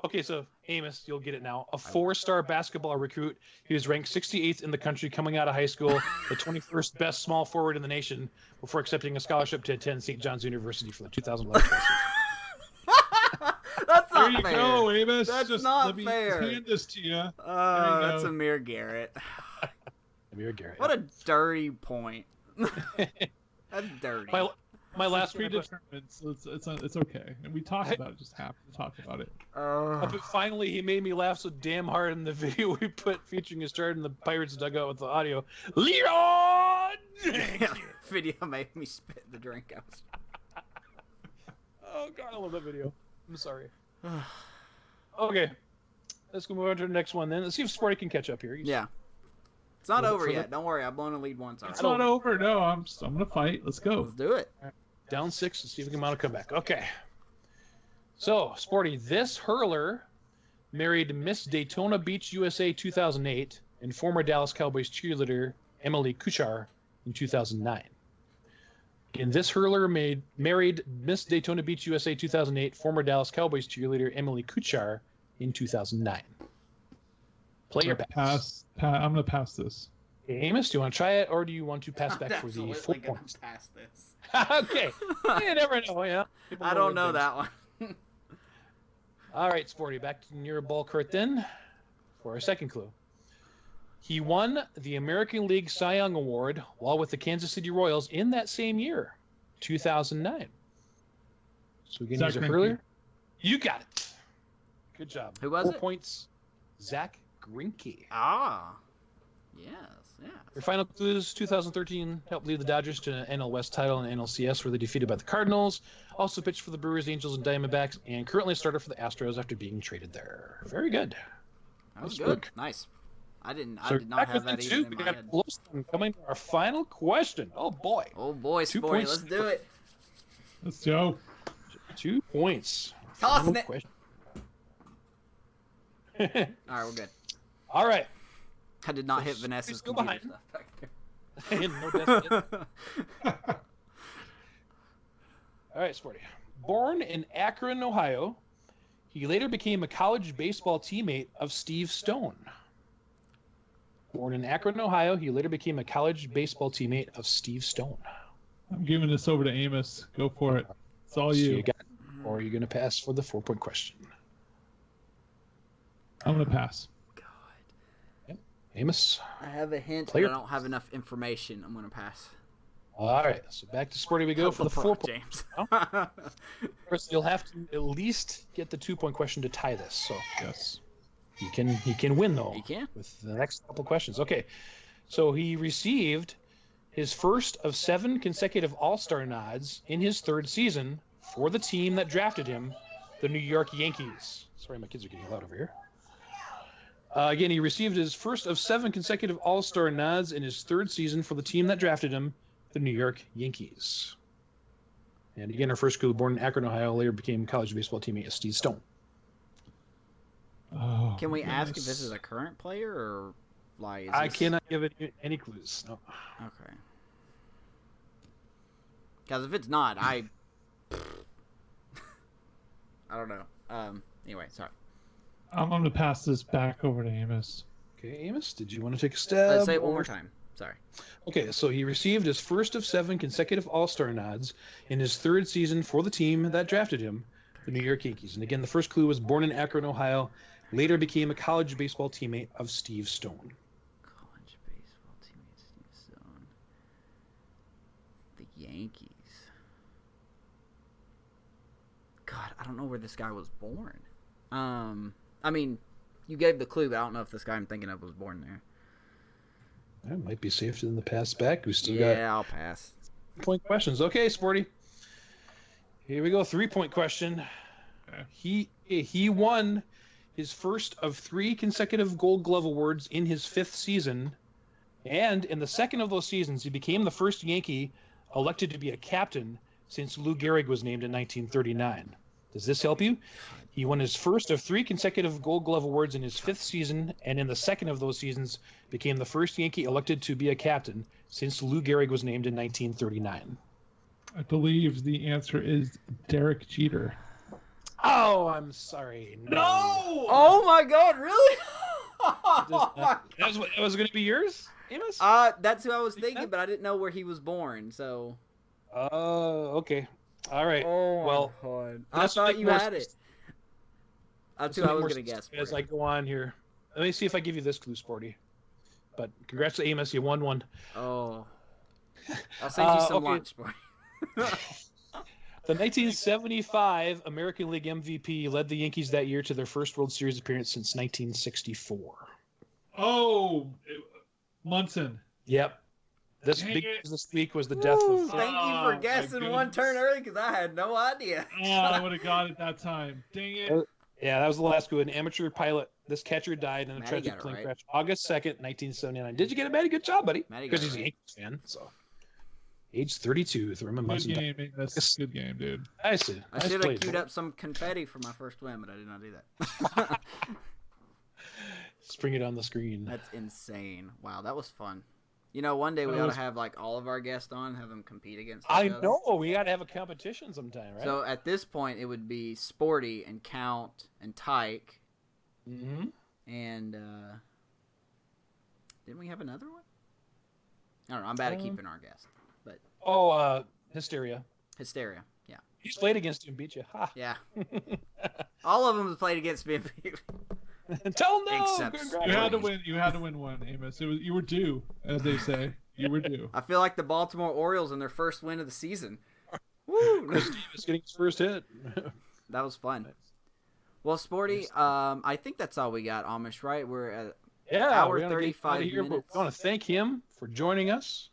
Okay, so Amos, you'll get it now. A 4-star basketball recruit. He was ranked 68th in the country coming out of high school, the 21st best small forward in the nation before accepting a scholarship to attend St. John's University for the 2011 season. That's not there you fair. Go, Amos. That's not fair. Let me hand this to you. Oh, that's Amir Garrett. Amir Garrett. What a dirty point. That's dirty. My last predetermined, so it's okay. And we talked about it, just have to talk about it. But finally, he made me laugh so damn hard in the video we put featuring his start in the Pirates dugout with the audio. Leon! Video made me spit the drink out. Oh, God, I love that video. I'm sorry. Okay. Let's go move on to the next one then. Let's see if Sporty can catch up here. Yeah. It's not over yet. Don't worry. I've blown a lead once. It's not over. No, I'm going to fight. Let's go. Let's do it. Down 6. Let's see if we can mount a comeback. Okay. So, Sporty, this hurler married Miss Daytona Beach, USA 2008 and former Dallas Cowboys cheerleader Emily Kuchar in 2009. And this hurler married Miss Daytona Beach, USA 2008 former Dallas Cowboys cheerleader Emily Kuchar in 2009. Play your pass. I'm going to pass this. Amos, do you want to try it, or do you want to pass back for the 4 points? Pass this. Okay. You never know, yeah. I don't know that one. All right, Sporty, back to your ball cart then for our second clue. He won the American League Cy Young Award while with the Kansas City Royals in that same year, 2009. So again, he's a hurler. You got it. Good job. Who was 4 it? points. Zach Greinke. Ah. Yes. Yeah. Your final clues: 2013 helped lead the Dodgers to an NL West title and NLCS, where they defeated by the Cardinals. Also pitched for the Brewers, Angels, and Diamondbacks, and currently started for the Astros after being traded there. Very good. That was good. Nice. I did not have that even in we my got head. close to coming to our final question. Oh boy. Oh boy, 2 Sporty, points. let's do it. Let's go. 2 points. Tossing Final it. question. All right, we're good. All right. I did not hit Vanessa's still computer behind. stuff back there. No death. All right, Sporty. Born in Akron, Ohio, he later became a college baseball teammate of Steve Stone. Born in Akron, Ohio, he later became a college baseball teammate of Steve Stone. I'm giving this over to Amos. Go for it. It's all So you. got it. Or are you going to pass for the 4-point question? I'm going to pass. Amos? I have a hint, Player- but I don't have enough information. I'm going to pass. All right, so back to Sporty we go for the 4 points. James. First, you'll have to at least get the 2-point question to tie this. So Yes. he can win though. He can. With the next couple questions. Okay, so he received his first of 7 consecutive All-Star nods in his 3rd season for the team that drafted him, the New York Yankees. Sorry, my kids are getting loud over here. Again, he received his first of 7 consecutive All-Star nods in his 3rd season for the team that drafted him, the New York Yankees. And again, our first clue, born in Akron, Ohio, later became college baseball teammate of Steve Stone. Oh, Can we ask if goodness. this is a current player or like? Is I this... cannot give any clues. No. Okay. Because if it's not, I don't know. Anyway, sorry. I'm going to pass this back over to Amos. Okay, Amos, did you want to take a stab? Let's say it one more time. Sorry. Okay, so he received his first of 7 consecutive All-Star nods in his 3rd season for the team that drafted him, the New York Yankees. And again, the first clue was born in Akron, Ohio, later became a college baseball teammate of Steve Stone. College baseball teammate Steve Stone. The Yankees. God, I don't know where this guy was born. I mean, you gave the clue, but I don't know if this guy I'm thinking of was born there. That might be safer than the pass back. We still Yeah, I'll pass. got point questions. Okay, Sporty. Here we go. 3-point question. Okay. He won his first of 3 consecutive Gold Glove awards in his 5th season, and in the second of those seasons, he became the first Yankee elected to be a captain since Lou Gehrig was named in 1939. Does this help you? He won his first of 3 consecutive Gold Glove awards in his 5th season, and in the second of those seasons, became the first Yankee elected to be a captain since Lou Gehrig was named in 1939. I believe the answer is Derek Jeter. Oh, I'm sorry. No! Oh my God! Really? That was going to be yours, Amos? That's who I was thinking, but I didn't know where he was born. So. Okay. All right. Oh well, my God! I that's thought make you more had it. sense. That's who Make I was more gonna sense guess. as for I it. go on here. Let me see if I give you this clue, Sporty. But congrats to Amos, you won one. Oh. I'll send you some okay. lunch, boy. The 1975 American League MVP led the Yankees that year to their first World Series appearance since 1964. Oh, Munson. Yep. This Dang big it. news this week was the death Ooh, of. thank you Oh, for my guessing one turn goodness. early because I had no idea. Oh, I would have got it that time. Dang it. Yeah, that was the last clue. An amateur pilot. This catcher died in a Matty tragic got it plane right. crash, August 2nd, 1979. Did you get it, Matty? Good job, buddy. Matty Because got it he's a right. Yankees fan. So. age 32. Throw him in Good game, man. That's a good game, dude. I see. I should have queued up some confetti for my first win, but I did not do that. Spring it on the screen. That's insane. Wow, that was fun. You know, one day we ought to have like all of our guests on, have them compete against each other. I know. We got to have a competition sometime, right? So at this point, it would be Sporty and Count and Tyke. Mm-hmm. And didn't we have another one? I don't know. I'm bad at keeping our guests. But Hysteria. Hysteria, yeah. He's played against you and beat you. Ha. Yeah. All of them have played against me. Tell him no. Except You had to win. You had to win one, Amos. You were due, as they say. You were due. I feel like the Baltimore Orioles in their first win of the season. Woo! Steve is getting his first hit. That was fun. Well, Sporty, I think that's all we got, Amish, right? We're at hour 35 minutes. I want to thank him for joining us.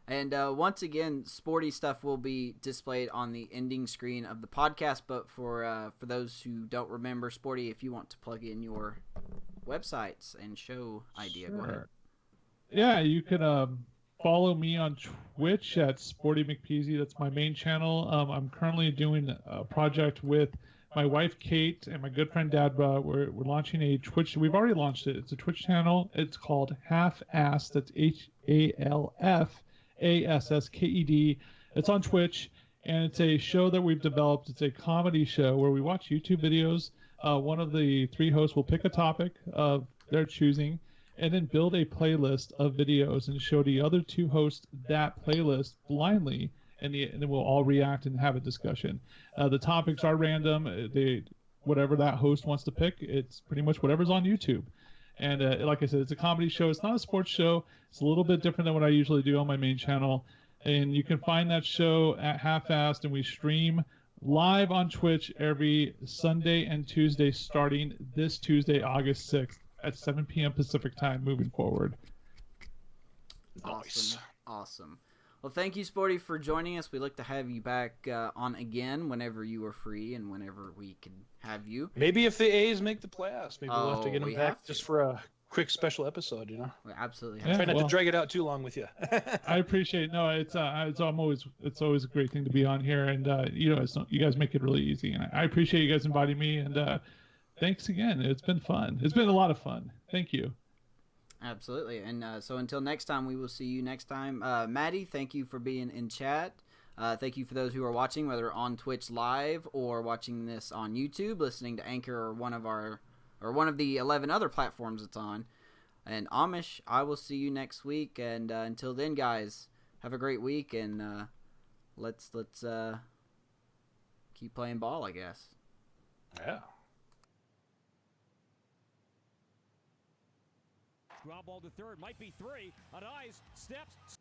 And once again, Sporty stuff will be displayed on the ending screen of the podcast. But for those who don't remember, Sporty, if you want to plug in your websites and show idea, go ahead. Yeah, you can follow me on Twitch at SportyMcPeezy. That's my main channel. I'm currently doing a project with my wife Kate and my good friend Dad. We're launching a Twitch. We've already launched it. It's a Twitch channel. It's called Half Ass. That's HALFASSKED. It's on Twitch, and it's a show that we've developed. It's a comedy show where we watch YouTube videos. One of the three hosts will pick a topic of their choosing, and then build a playlist of videos and show the other two hosts that playlist blindly, and then we'll all react and have a discussion. The topics are random. Whatever that host wants to pick, it's pretty much whatever's on YouTube. And like I said, it's a comedy show. It's not a sports show. It's a little bit different than what I usually do on my main channel. And you can find that show at Half-Assed, and we stream live on Twitch every Sunday and Tuesday starting this Tuesday, August 6th at 7 p.m. Pacific time moving forward. Nice. Awesome. Well, thank you, Sporty, for joining us. We look to have you back on again whenever you are free and whenever we can have you. Maybe if the A's make the playoffs, maybe we'll have to get them back just for a quick special episode, you know? We absolutely Try not to drag it out too long with you. I appreciate it. No, it's always a great thing to be on here, and you guys make it really easy, and I appreciate you guys inviting me, and thanks again. It's been fun. It's been a lot of fun. Thank you. Absolutely. And so until next time, we will see you next time. Maddie, thank you for being in chat. Thank you for those who are watching, whether on Twitch live or watching this on YouTube, listening to Anchor or one of the 11 other platforms it's on. And Amish, I will see you next week. And until then, guys, have a great week, and let's keep playing ball, I guess. Yeah. Ground ball to third, might be three. On eyes, steps.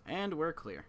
And we're clear.